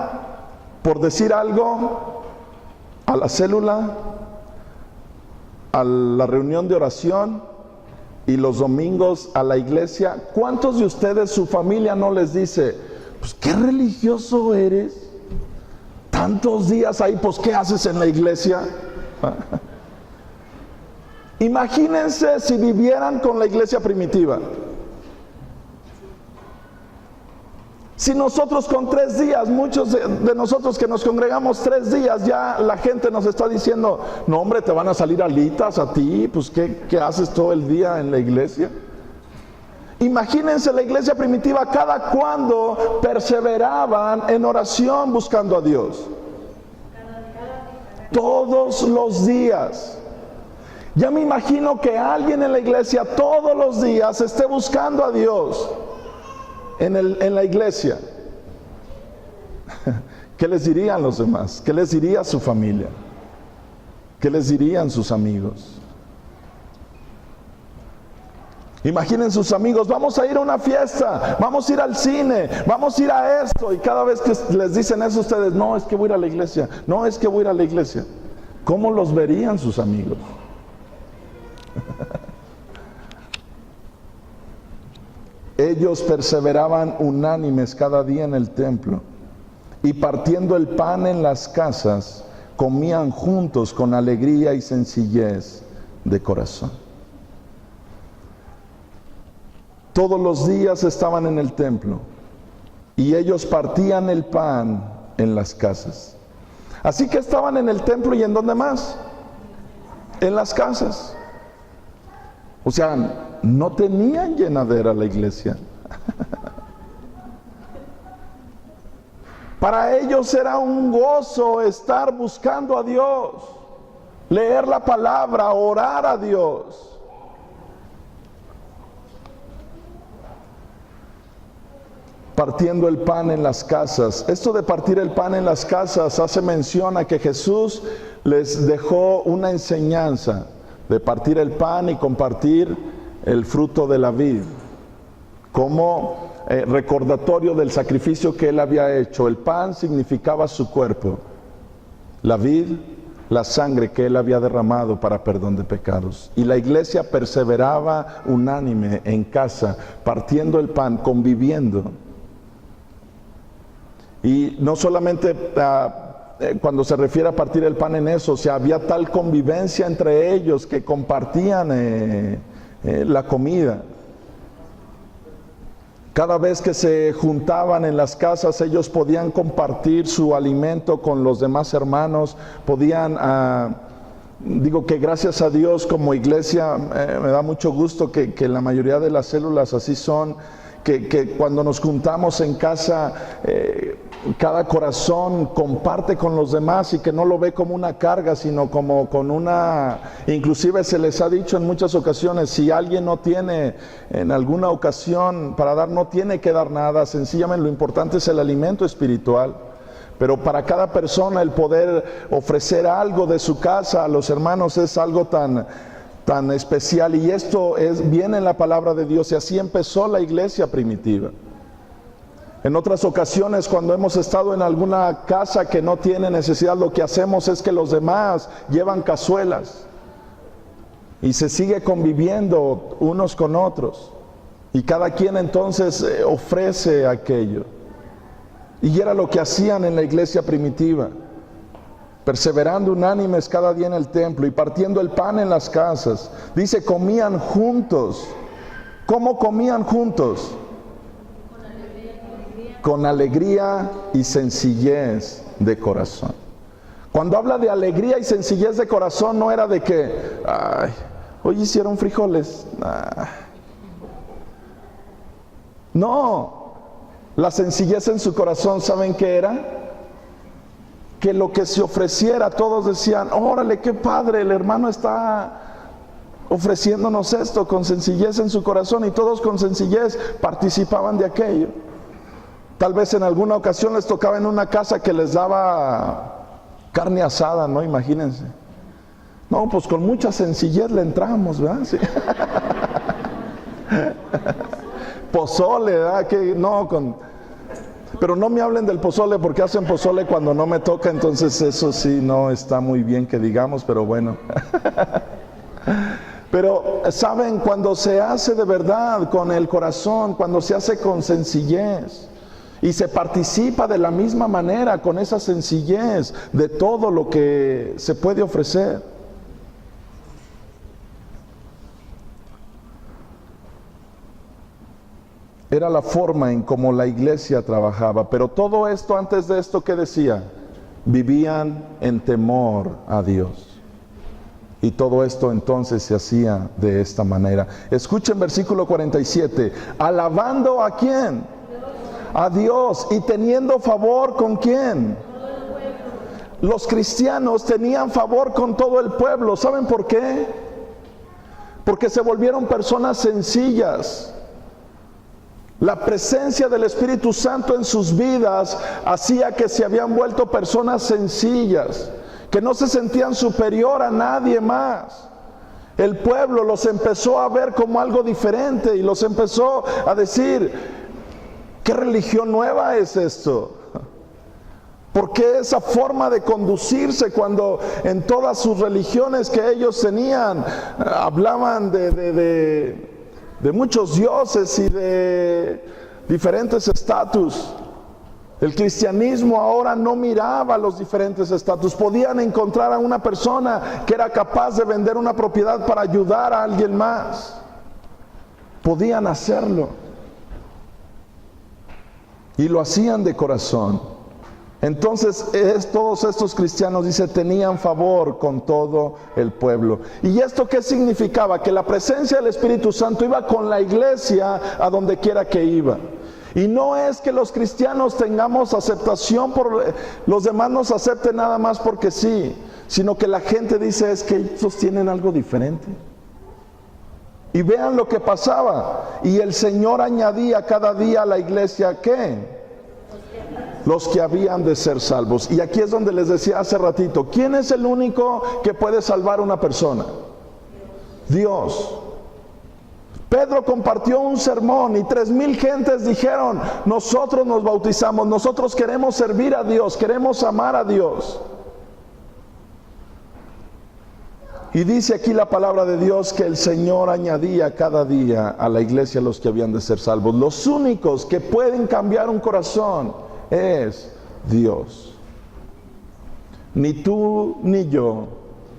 por decir algo, a la célula, a la reunión de oración y los domingos a la iglesia? ¿Cuántos de ustedes su familia no les dice, pues qué religioso eres? Tantos días ahí, pues ¿qué haces en la iglesia? Imagínense si vivieran con la iglesia primitiva. Si nosotros con 3 días, muchos de nosotros que nos congregamos 3 días, ya la gente nos está diciendo, no hombre, te van a salir alitas a ti, pues ¿qué haces todo el día en la iglesia? Imagínense la iglesia primitiva, cada cuando perseveraban en oración buscando a Dios. Todos los días. Ya me imagino que alguien en la iglesia todos los días esté buscando a Dios en la iglesia. ¿Qué les dirían los demás? ¿Qué les diría su familia? ¿Qué les dirían sus amigos? Imaginen sus amigos, vamos a ir a una fiesta, vamos a ir al cine, vamos a ir a esto, y cada vez que les dicen eso ustedes, no, es que voy a ir a la iglesia, no, es que voy a ir a la iglesia. ¿Cómo los verían sus amigos? Ellos perseveraban unánimes cada día en el templo, y partiendo el pan en las casas, comían juntos con alegría y sencillez de corazón. Todos los días estaban en el templo y ellos partían el pan en las casas. Así que estaban en el templo, ¿y en dónde más? En las casas. O sea, no tenían llenadera la iglesia. Para ellos era un gozo estar buscando a Dios, leer la palabra, orar a Dios. Partiendo el pan en las casas. Esto de partir el pan en las casas hace mención a que Jesús les dejó una enseñanza de partir el pan y compartir el fruto de la vid, como recordatorio del sacrificio que Él había hecho. El pan significaba su cuerpo, la vid, la sangre que Él había derramado para perdón de pecados. Y la iglesia perseveraba unánime en casa, partiendo el pan, conviviendo. Y no solamente cuando se refiere a partir el pan en eso, o sea, había tal convivencia entre ellos que compartían la comida. Cada vez que se juntaban en las casas, ellos podían compartir su alimento con los demás hermanos, podían, digo que gracias a Dios como iglesia, me da mucho gusto que la mayoría de las células así son, que cuando nos juntamos en casa, cada corazón comparte con los demás y que no lo ve como una carga, sino como con una, inclusive se les ha dicho en muchas ocasiones, si alguien no tiene en alguna ocasión para dar, no tiene que dar nada, sencillamente lo importante es el alimento espiritual. Pero para cada persona el poder ofrecer algo de su casa a los hermanos es algo tan especial, y esto viene en la palabra de Dios, y así empezó la iglesia primitiva. En otras ocasiones, cuando hemos estado en alguna casa que no tiene necesidad, lo que hacemos es que los demás llevan cazuelas y se sigue conviviendo unos con otros, y cada quien entonces ofrece aquello. Y era lo que hacían en la iglesia primitiva, perseverando unánimes cada día en el templo y partiendo el pan en las casas. Dice, comían juntos. ¿Cómo comían juntos? Con alegría y sencillez de corazón. Cuando habla de alegría y sencillez de corazón, no era de que, ay, hoy hicieron frijoles. No, la sencillez en su corazón, ¿saben qué era? Que lo que se ofreciera, todos decían, órale, qué padre, el hermano está ofreciéndonos esto con sencillez en su corazón, y todos con sencillez participaban de aquello. Tal vez en alguna ocasión les tocaba en una casa que les daba carne asada, ¿no? Imagínense. No, pues con mucha sencillez le entramos, ¿verdad? Sí. Pozole, ¿verdad? Que no, pero no me hablen del pozole porque hacen pozole cuando no me toca, entonces eso sí no está muy bien que digamos, pero bueno. Pero, ¿saben? Cuando se hace de verdad con el corazón, cuando se hace con sencillez y se participa de la misma manera con esa sencillez de todo lo que se puede ofrecer. Era la forma en cómo la iglesia trabajaba. Pero todo esto, antes de esto, ¿qué decía? Vivían en temor a Dios. Y todo esto entonces se hacía de esta manera. Escuchen versículo 47. ¿Alabando a quién? A Dios. ¿Y teniendo favor con quién? Los cristianos tenían favor con todo el pueblo. ¿Saben por qué? Porque se volvieron personas sencillas. La presencia del Espíritu Santo en sus vidas hacía que se habían vuelto personas sencillas, que no se sentían superior a nadie más. El pueblo los empezó a ver como algo diferente y los empezó a decir, ¿qué religión nueva es esto? ¿Por qué esa forma de conducirse cuando en todas sus religiones que ellos tenían hablaban de muchos dioses y de diferentes estatus? El cristianismo ahora no miraba los diferentes estatus. Podían encontrar a una persona que era capaz de vender una propiedad para ayudar a alguien más. Podían hacerlo. Y lo hacían de corazón. Entonces todos estos cristianos, dice, tenían favor con todo el pueblo. ¿Y esto qué significaba? Que la presencia del Espíritu Santo iba con la iglesia a donde quiera que iba. Y no es que los cristianos tengamos aceptación por los demás, nos acepten nada más porque sí, sino que la gente dice, es que ellos tienen algo diferente. Y vean lo que pasaba. Y el Señor añadía cada día a la iglesia, ¿qué? Los que habían de ser salvos. Y aquí es donde les decía hace ratito, ¿quién es el único que puede salvar a una persona? Dios. Pedro compartió un sermón y 3,000 gentes dijeron, nosotros nos bautizamos, nosotros queremos servir a Dios, queremos amar a Dios. Y dice aquí la palabra de Dios que el Señor añadía cada día a la iglesia los que habían de ser salvos. Los únicos que pueden cambiar un corazón es Dios. Ni tú ni yo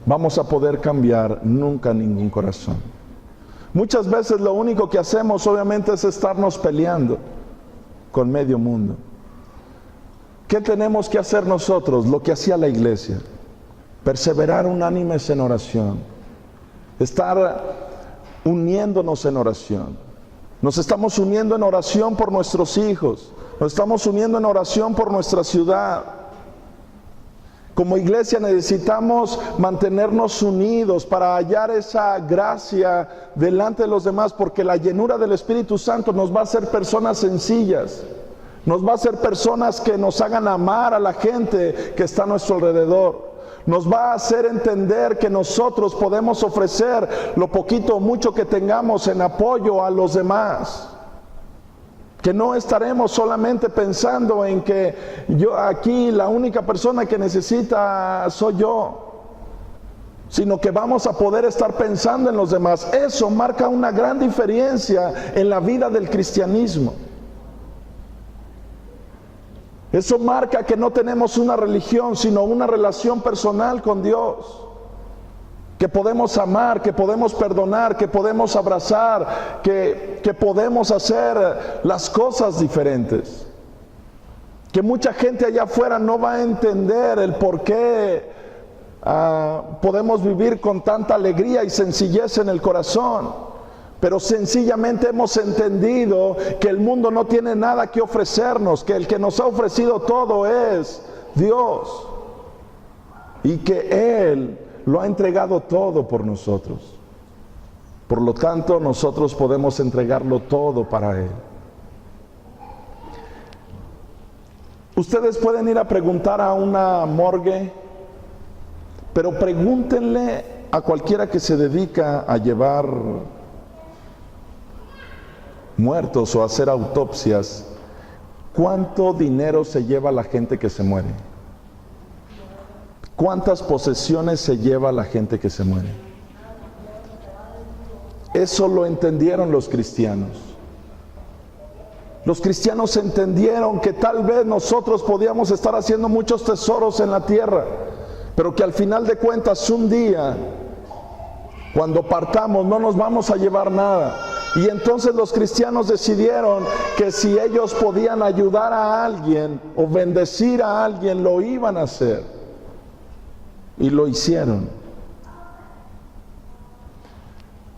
vamos a poder cambiar nunca ningún corazón. Muchas veces lo único que hacemos obviamente es estarnos peleando con medio mundo. ¿Qué tenemos que hacer nosotros? Lo que hacía la iglesia. Perseverar unánimes en oración. Estar uniéndonos en oración. Nos estamos uniendo en oración por nuestros hijos. Nos estamos uniendo en oración por nuestra ciudad. Como iglesia necesitamos mantenernos unidos para hallar esa gracia delante de los demás, porque la llenura del Espíritu Santo nos va a hacer personas sencillas, nos va a hacer personas que nos hagan amar a la gente que está a nuestro alrededor, nos va a hacer entender que nosotros podemos ofrecer lo poquito o mucho que tengamos en apoyo a los demás. Que no estaremos solamente pensando en que yo aquí la única persona que necesita soy yo, sino que vamos a poder estar pensando en los demás. Eso marca una gran diferencia en la vida del cristianismo. Eso marca que no tenemos una religión, sino una relación personal con Dios. Que podemos amar, que podemos perdonar, que podemos abrazar, que podemos hacer las cosas diferentes. Que mucha gente allá afuera no va a entender el por qué podemos vivir con tanta alegría y sencillez en el corazón. Pero sencillamente hemos entendido que el mundo no tiene nada que ofrecernos, que el que nos ha ofrecido todo es Dios. Y que Él lo ha entregado todo por nosotros. Por lo tanto, nosotros podemos entregarlo todo para Él. Ustedes pueden ir a preguntar a una morgue, pero pregúntenle a cualquiera que se dedica a llevar muertos o a hacer autopsias, ¿cuánto dinero se lleva la gente que se muere? ¿Cuántas posesiones se lleva la gente que se muere? Eso lo entendieron los cristianos. Los cristianos entendieron que tal vez nosotros podíamos estar haciendo muchos tesoros en la tierra, pero que al final de cuentas un día, cuando partamos, no nos vamos a llevar nada. Y entonces los cristianos decidieron que si ellos podían ayudar a alguien o bendecir a alguien, lo iban a hacer. Y lo hicieron.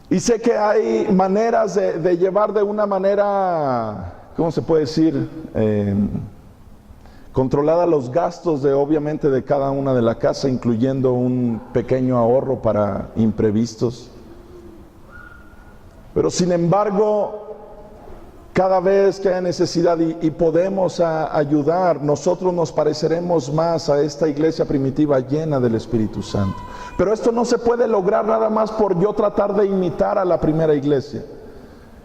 Y sé que hay maneras de llevar de una manera, ¿cómo se puede decir? Controlada los gastos obviamente de cada una de la casa, incluyendo un pequeño ahorro para imprevistos. Pero sin embargo, cada vez que haya necesidad y podemos ayudar, nosotros nos pareceremos más a esta iglesia primitiva llena del Espíritu Santo. Pero esto no se puede lograr nada más por yo tratar de imitar a la primera iglesia.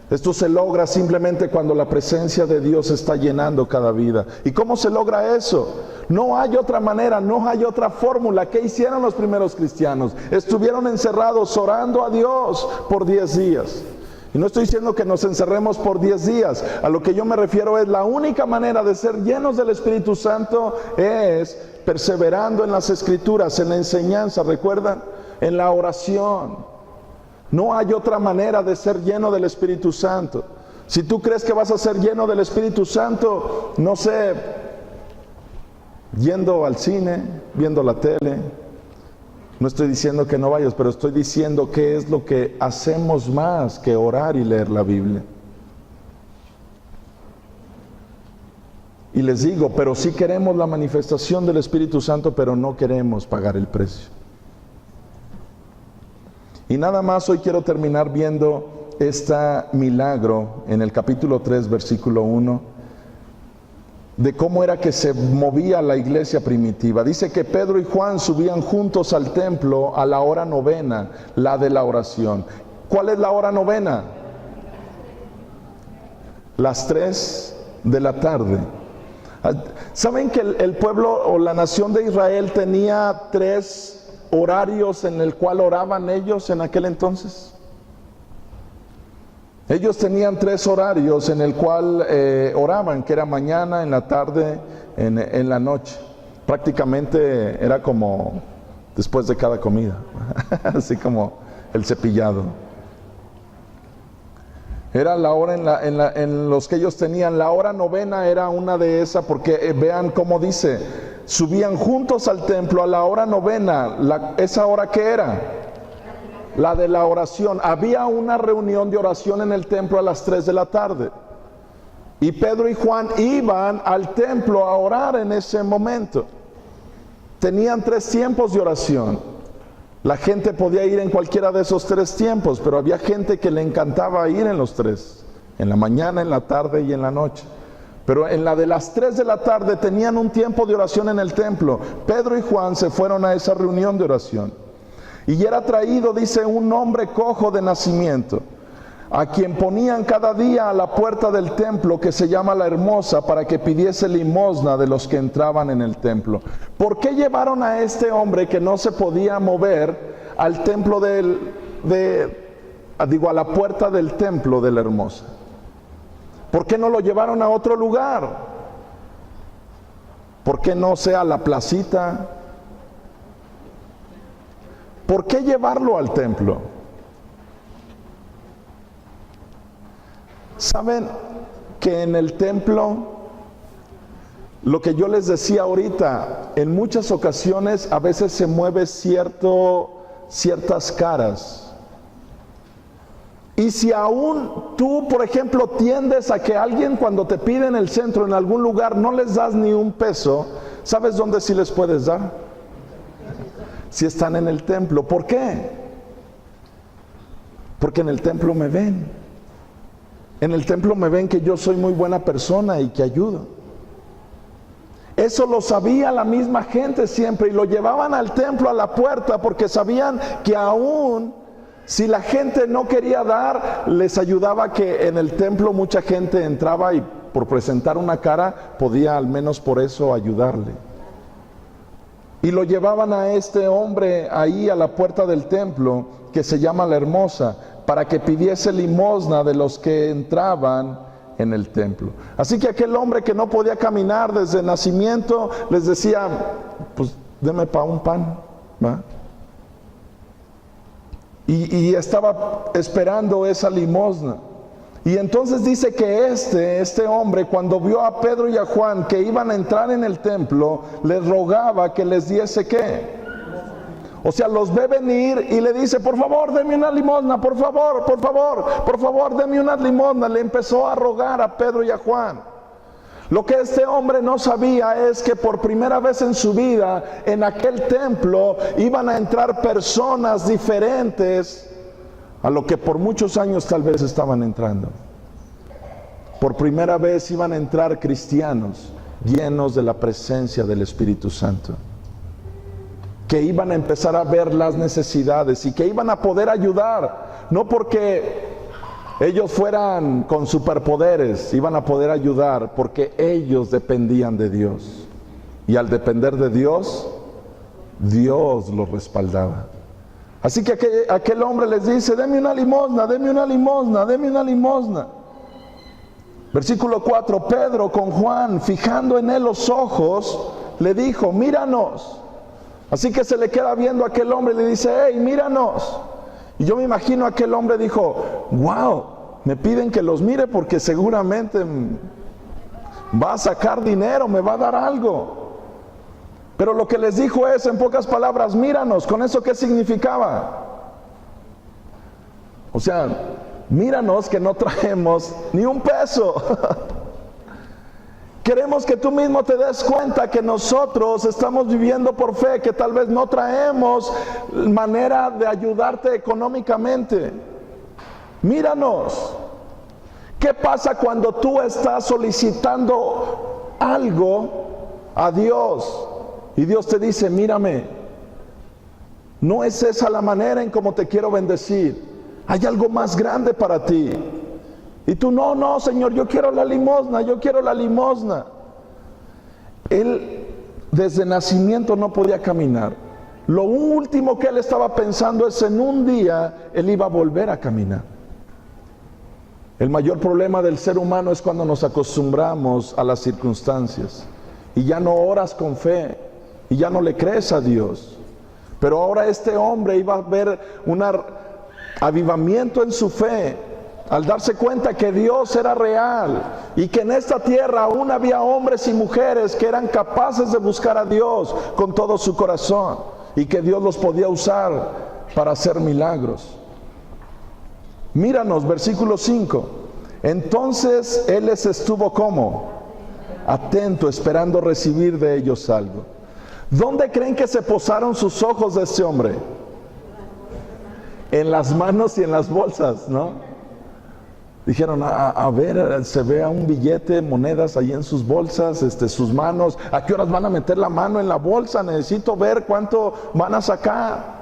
Esto se logra simplemente cuando la presencia de Dios está llenando cada vida. ¿Y cómo se logra eso? No hay otra manera, no hay otra fórmula. ¿Qué hicieron los primeros cristianos? Estuvieron encerrados orando a Dios por 10 días. Y no estoy diciendo que nos encerremos por 10 días. A lo que yo me refiero es la única manera de ser llenos del Espíritu Santo es perseverando en las Escrituras, en la enseñanza, ¿recuerdan? En la oración. No hay otra manera de ser lleno del Espíritu Santo. Si tú crees que vas a ser lleno del Espíritu Santo, no sé, yendo al cine, viendo la tele. No estoy diciendo que no vayas, pero estoy diciendo que es lo que hacemos más que orar y leer la Biblia. Y les digo, pero sí queremos la manifestación del Espíritu Santo, pero no queremos pagar el precio. Y nada más hoy quiero terminar viendo este milagro en el capítulo 3, versículo 1, de cómo era que se movía la iglesia primitiva. Dice que Pedro y Juan subían juntos al templo a la hora novena, la de la oración. ¿Cuál es la hora novena? Las 3 de la tarde. ¿Saben que el pueblo o la nación de Israel tenía 3 horarios en el cual oraban ellos en aquel entonces? Ellos tenían 3 horarios en el cual oraban, que era mañana, en la tarde, en la noche. Prácticamente era como después de cada comida, así como el cepillado. Era la hora en los que ellos tenían. La hora novena era una de esas, porque vean cómo dice, subían juntos al templo a la hora novena. ¿Esa hora qué era? La de la oración. Había una reunión de oración en el templo a las 3 de la tarde. Y Pedro y Juan iban al templo a orar en ese momento. Tenían 3 tiempos de oración. La gente podía ir en cualquiera de esos 3 tiempos, pero había gente que le encantaba ir en los 3. En la mañana, en la tarde y en la noche. Pero en la de las 3 de la tarde tenían un tiempo de oración en el templo. Pedro y Juan se fueron a esa reunión de oración. Y era traído, dice, un hombre cojo de nacimiento, a quien ponían cada día a la puerta del templo, que se llama La Hermosa, para que pidiese limosna de los que entraban en el templo. ¿Por qué llevaron a este hombre que no se podía mover al templo a la puerta del templo de La Hermosa? ¿Por qué no lo llevaron a otro lugar? ¿Por qué no sea la placita? ¿Por qué llevarlo al templo? ¿Saben que en el templo, lo que yo les decía ahorita, en muchas ocasiones a veces se mueve ciertas caras? Y si aún tú, por ejemplo, tiendes a que alguien cuando te pide en el centro, en algún lugar, no les das ni un peso, ¿sabes dónde sí les puedes dar? Si están en el templo. ¿Por qué? Porque en el templo me ven. En el templo me ven que yo soy muy buena persona y que ayudo. Eso lo sabía la misma gente siempre y lo llevaban al templo a la puerta porque sabían que aún si la gente no quería dar, les ayudaba que en el templo mucha gente entraba y por presentar una cara podía al menos por eso ayudarle. Y lo llevaban a este hombre ahí a la puerta del templo que se llama La Hermosa para que pidiese limosna de los que entraban en el templo. Así que aquel hombre que no podía caminar desde nacimiento les decía, pues deme pa un pan, ¿va? Y estaba esperando esa limosna. Y entonces dice que este hombre, cuando vio a Pedro y a Juan que iban a entrar en el templo, les rogaba que les diese ¿qué? O sea, los ve venir y le dice, por favor, deme una limosna, por favor, deme una limosna. Le empezó a rogar a Pedro y a Juan. Lo que este hombre no sabía es que por primera vez en su vida, en aquel templo, iban a entrar personas diferentes a lo que por muchos años tal vez estaban entrando. Por primera vez iban a entrar cristianos llenos de la presencia del Espíritu Santo, que iban a empezar a ver las necesidades y que iban a poder ayudar, no porque ellos fueran con superpoderes, iban a poder ayudar porque ellos dependían de Dios. Y al depender de Dios, Dios los respaldaba. Así que aquel hombre les dice, deme una limosna, deme una limosna, deme una limosna. Versículo 4, Pedro con Juan, fijando en él los ojos, le dijo, míranos. Así que se le queda viendo a aquel hombre y le dice, hey, míranos. Y yo me imagino aquel hombre dijo, wow, me piden que los mire porque seguramente va a sacar dinero, me va a dar algo. Pero lo que les dijo es, en pocas palabras, míranos. ¿Con eso qué significaba? O sea, míranos que no traemos ni un peso. Queremos que tú mismo te des cuenta que nosotros estamos viviendo por fe, que tal vez no traemos manera de ayudarte económicamente. Míranos. ¿Qué pasa cuando tú estás solicitando algo a Dios y Dios te dice, mírame, no es esa la manera en cómo te quiero bendecir, hay algo más grande para ti? Y tú, no, Señor, yo quiero la limosna, yo quiero la limosna. Él desde nacimiento no podía caminar. Lo último que él estaba pensando es en un día él iba a volver a caminar. El mayor problema del ser humano es cuando nos acostumbramos a las circunstancias y ya no oras con fe y ya no le crees a Dios. Pero ahora este hombre iba a ver un avivamiento en su fe al darse cuenta que Dios era real y que en esta tierra aún había hombres y mujeres que eran capaces de buscar a Dios con todo su corazón y que Dios los podía usar para hacer milagros. Míranos, versículo 5. Entonces él les estuvo como atento, esperando recibir de ellos algo. ¿Dónde creen que se posaron sus ojos de este hombre? En las manos y en las bolsas, ¿no? Dijeron, a ver, se vea un billete, monedas ahí en sus bolsas, sus manos. ¿A qué horas van a meter la mano en la bolsa? Necesito ver cuánto van a sacar.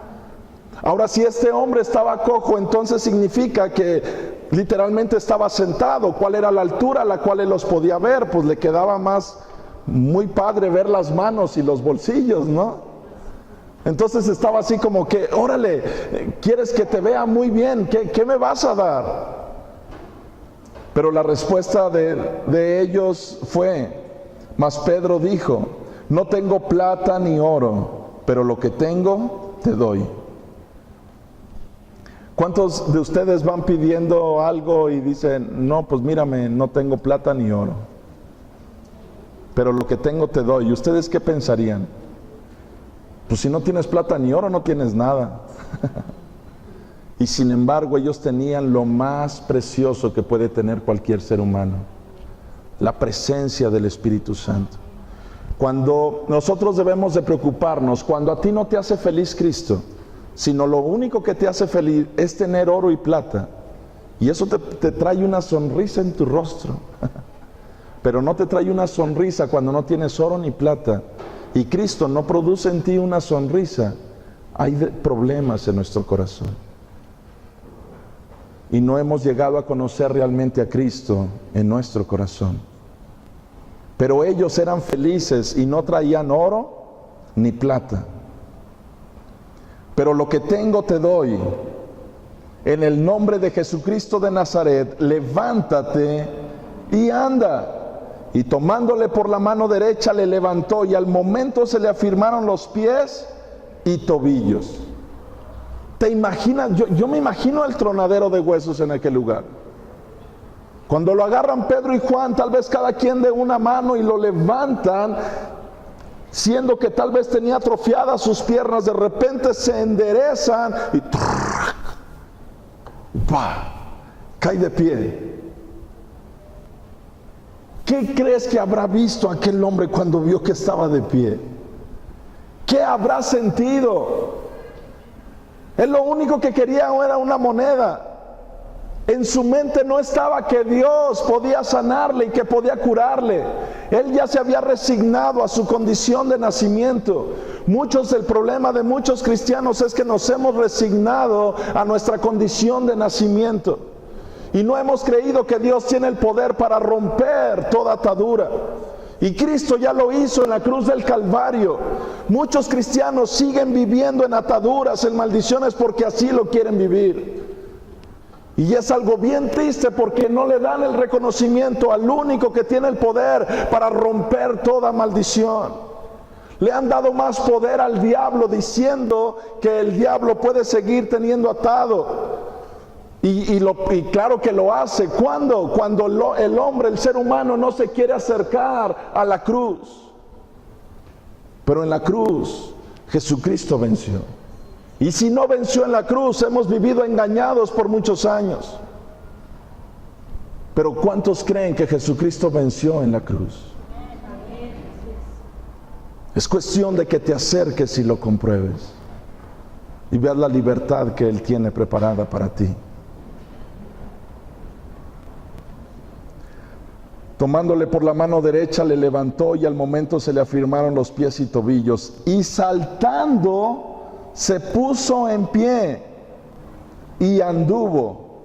Ahora, si este hombre estaba cojo, entonces significa que literalmente estaba sentado. ¿Cuál era la altura a la cual él los podía ver? Pues le quedaba más, muy padre ver las manos y los bolsillos, ¿no? Entonces estaba así como que, órale, ¿quieres que te vea muy bien? ¿Qué me vas a dar? Pero la respuesta de ellos fue, mas Pedro dijo, no tengo plata ni oro, pero lo que tengo te doy. ¿Cuántos de ustedes van pidiendo algo y dicen, no, pues mírame, no tengo plata ni oro, pero lo que tengo te doy? ¿Y ustedes qué pensarían? Pues si no tienes plata ni oro, no tienes nada. Y sin embargo ellos tenían lo más precioso que puede tener cualquier ser humano, la presencia del Espíritu Santo. Cuando nosotros debemos de preocuparnos, cuando a ti no te hace feliz Cristo, sino lo único que te hace feliz es tener oro y plata, y eso te trae una sonrisa en tu rostro, pero no te trae una sonrisa cuando no tienes oro ni plata, y Cristo no produce en ti una sonrisa, hay problemas en nuestro corazón. Y no hemos llegado a conocer realmente a Cristo en nuestro corazón. Pero ellos eran felices y no traían oro ni plata. Pero lo que tengo te doy. En el nombre de Jesucristo de Nazaret, levántate y anda. Y tomándole por la mano derecha le levantó, y al momento se le afirmaron los pies y tobillos. ¿Te imaginas? Yo me imagino el tronadero de huesos en aquel lugar. Cuando lo agarran Pedro y Juan, tal vez cada quien de una mano, y lo levantan, siendo que tal vez tenía atrofiadas sus piernas, de repente se enderezan y cae de pie. ¿Qué crees que habrá visto aquel hombre cuando vio que estaba de pie? ¿Qué habrá sentido? Él lo único que quería era una moneda. En su mente no estaba que Dios podía sanarle y que podía curarle. Él ya se había resignado a su condición de nacimiento. El problema de muchos cristianos es que nos hemos resignado a nuestra condición de nacimiento. Y no hemos creído que Dios tiene el poder para romper toda atadura. Y Cristo ya lo hizo en la cruz del Calvario. Muchos cristianos siguen viviendo en ataduras, en maldiciones, porque así lo quieren vivir. Y es algo bien triste, porque no le dan el reconocimiento al único que tiene el poder para romper toda maldición. Le han dado más poder al diablo, diciendo que el diablo puede seguir teniendo atado. Y claro que lo hace. ¿Cuándo? Cuando el hombre, el ser humano, no se quiere acercar a la cruz. Pero en la cruz Jesucristo venció. Y si no venció en la cruz, hemos vivido engañados por muchos años. Pero ¿cuántos creen que Jesucristo venció en la cruz? Es cuestión de que te acerques y lo compruebes, y veas la libertad que Él tiene preparada para ti. Tomándole por la mano derecha le levantó, y al momento se le afirmaron los pies y tobillos, y saltando se puso en pie y anduvo,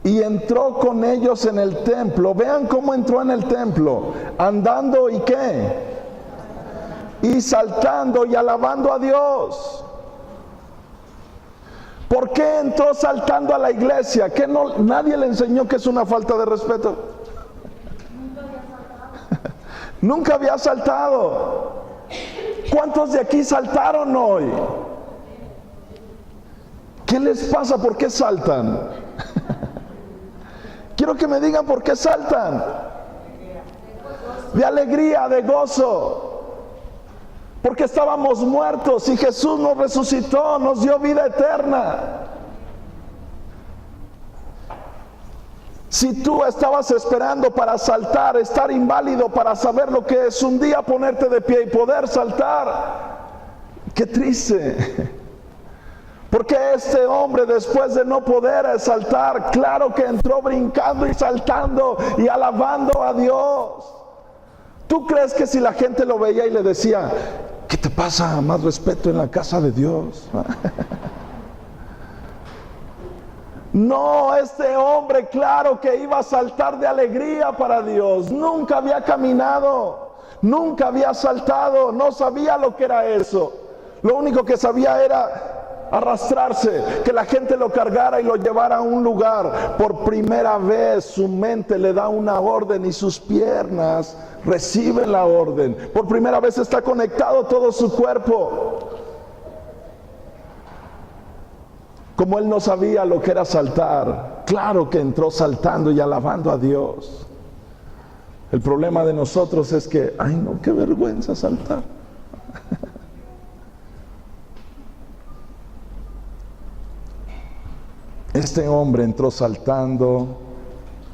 y entró con ellos en el templo. Vean cómo entró en el templo, andando y qué, y saltando y alabando a Dios. ¿Por qué entró saltando a la iglesia? ¿Que nadie le enseñó que es una falta de respeto? Nunca había saltado. ¿Cuántos de aquí saltaron hoy? ¿Qué les pasa? ¿Por qué saltan? Quiero que me digan por qué saltan. De alegría, de gozo. Porque estábamos muertos y Jesús nos resucitó, nos dio vida eterna. Si tú estabas esperando para saltar, estar inválido para saber lo que es un día ponerte de pie y poder saltar, qué triste. Porque este hombre, después de no poder saltar, claro que entró brincando y saltando y alabando a Dios. ¿Tú crees que si la gente lo veía y le decía, ¿qué te pasa? Más respeto en la casa de Dios? No, este hombre claro que iba a saltar de alegría para Dios. Nunca había caminado, nunca había saltado, no sabía lo que era eso. Lo único que sabía era arrastrarse, que la gente lo cargara y lo llevara a un lugar. Por primera vez su mente le da una orden y sus piernas reciben la orden. Por primera vez está conectado todo su cuerpo. Como él no sabía lo que era saltar, claro que entró saltando y alabando a Dios. El problema de nosotros es que, ay no, qué vergüenza saltar. Este hombre entró saltando,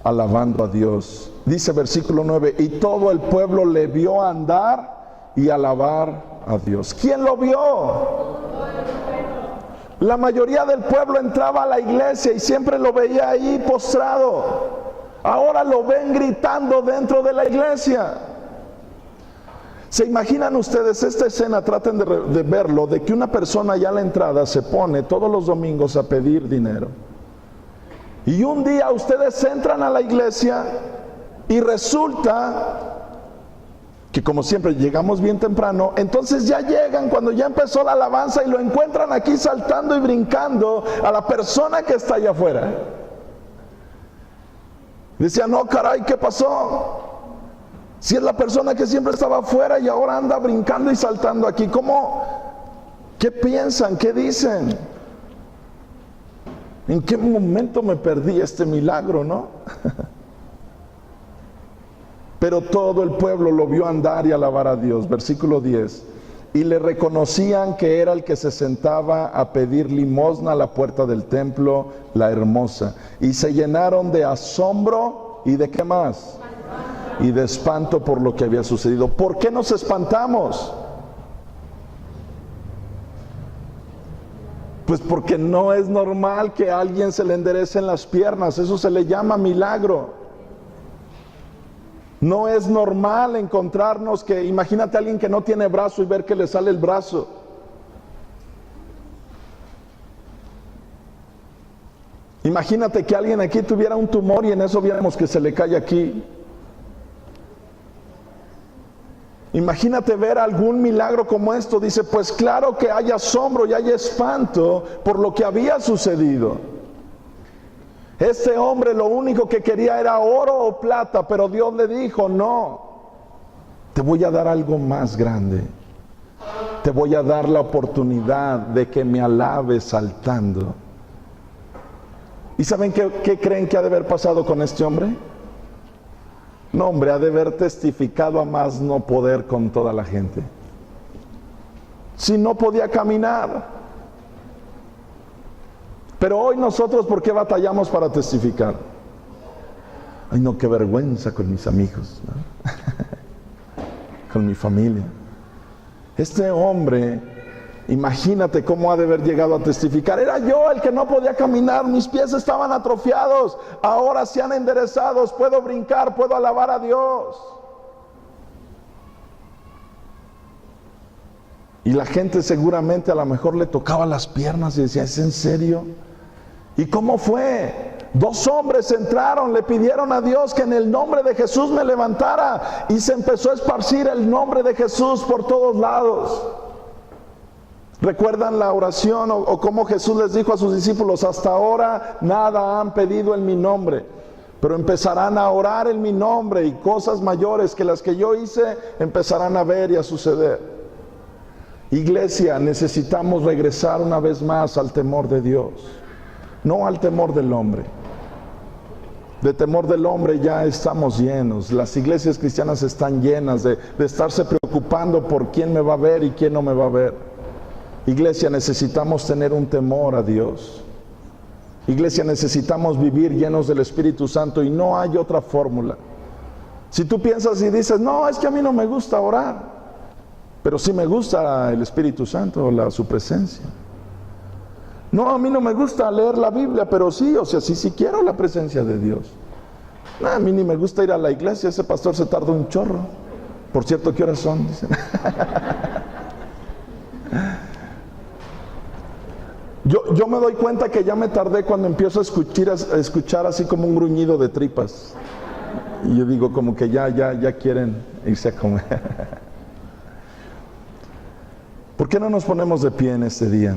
alabando a Dios. Dice versículo 9, y todo el pueblo le vio andar y alabar a Dios. ¿Quién lo vio? La mayoría del pueblo entraba a la iglesia y siempre lo veía ahí postrado, Ahora lo ven gritando dentro de la iglesia. ¿Se imaginan ustedes esta escena? Traten de verlo, de que una persona ya a la entrada se pone todos los domingos a pedir dinero. Y un día ustedes entran a la iglesia y resulta que, como siempre, llegamos bien temprano. Entonces ya llegan cuando ya empezó la alabanza y lo encuentran aquí saltando y brincando a la persona que está allá afuera. Decían, no, caray, ¿qué pasó? Si es la persona que siempre estaba afuera y ahora anda brincando y saltando aquí. ¿Cómo? ¿Qué piensan? ¿Qué dicen? ¿En qué momento me perdí este milagro, no? Pero todo el pueblo lo vio andar y alabar a Dios. Versículo 10. Y le reconocían que era el que se sentaba a pedir limosna a la puerta del templo, la hermosa. Y se llenaron de asombro y de ¿qué más? Y de espanto por lo que había sucedido. ¿Por qué nos espantamos? Pues porque no es normal que a alguien se le enderecen las piernas. Eso se le llama milagro. No es normal encontrarnos que, imagínate a alguien que no tiene brazo y ver que le sale el brazo. Imagínate que alguien aquí tuviera un tumor y en eso viéramos que se le cae aquí. Imagínate ver algún milagro como esto. Dice, pues claro que hay asombro y hay espanto por lo que había sucedido. Este hombre lo único que quería era oro o plata, pero Dios le dijo, no, te voy a dar algo más grande. Te voy a dar la oportunidad de que me alabes saltando. ¿Y saben qué creen que ha de haber pasado con este hombre? No, hombre, ha de haber testificado a más no poder con toda la gente. Si no podía caminar. Pero hoy nosotros, ¿por qué batallamos para testificar? Ay, no, qué vergüenza con mis amigos, ¿no? Con mi familia. Este hombre, imagínate cómo ha de haber llegado a testificar. Era yo el que no podía caminar, mis pies estaban atrofiados, ahora se han enderezados, puedo brincar, puedo alabar a Dios. Y la gente seguramente a lo mejor le tocaba las piernas y decía, ¿es en serio? ¿Y cómo fue? 2 hombres entraron, le pidieron a Dios que en el nombre de Jesús me levantara, y se empezó a esparcir el nombre de Jesús por todos lados. ¿Recuerdan la oración o cómo Jesús les dijo a sus discípulos? Hasta ahora nada han pedido en mi nombre, pero empezarán a orar en mi nombre y cosas mayores que las que yo hice empezarán a ver y a suceder. Iglesia, necesitamos regresar una vez más al temor de Dios, no al temor del hombre. De temor del hombre ya estamos llenos. Las iglesias cristianas están llenas de estarse preocupando por quién me va a ver y quién no me va a ver. Iglesia, necesitamos tener un temor a Dios. Iglesia, necesitamos vivir llenos del Espíritu Santo y no hay otra fórmula. Si tú piensas y dices, no, es que a mí no me gusta orar, pero sí me gusta el Espíritu Santo, su presencia. No, a mí no me gusta leer la Biblia, pero sí, o sea, sí quiero la presencia de Dios. No, a mí ni me gusta ir a la iglesia, ese pastor se tarda un chorro. Por cierto, ¿qué horas son? Dicen. Yo me doy cuenta que ya me tardé cuando empiezo a escuchar así como un gruñido de tripas. Y yo digo como que ya quieren irse a comer. ¿Por qué no nos ponemos de pie en este día?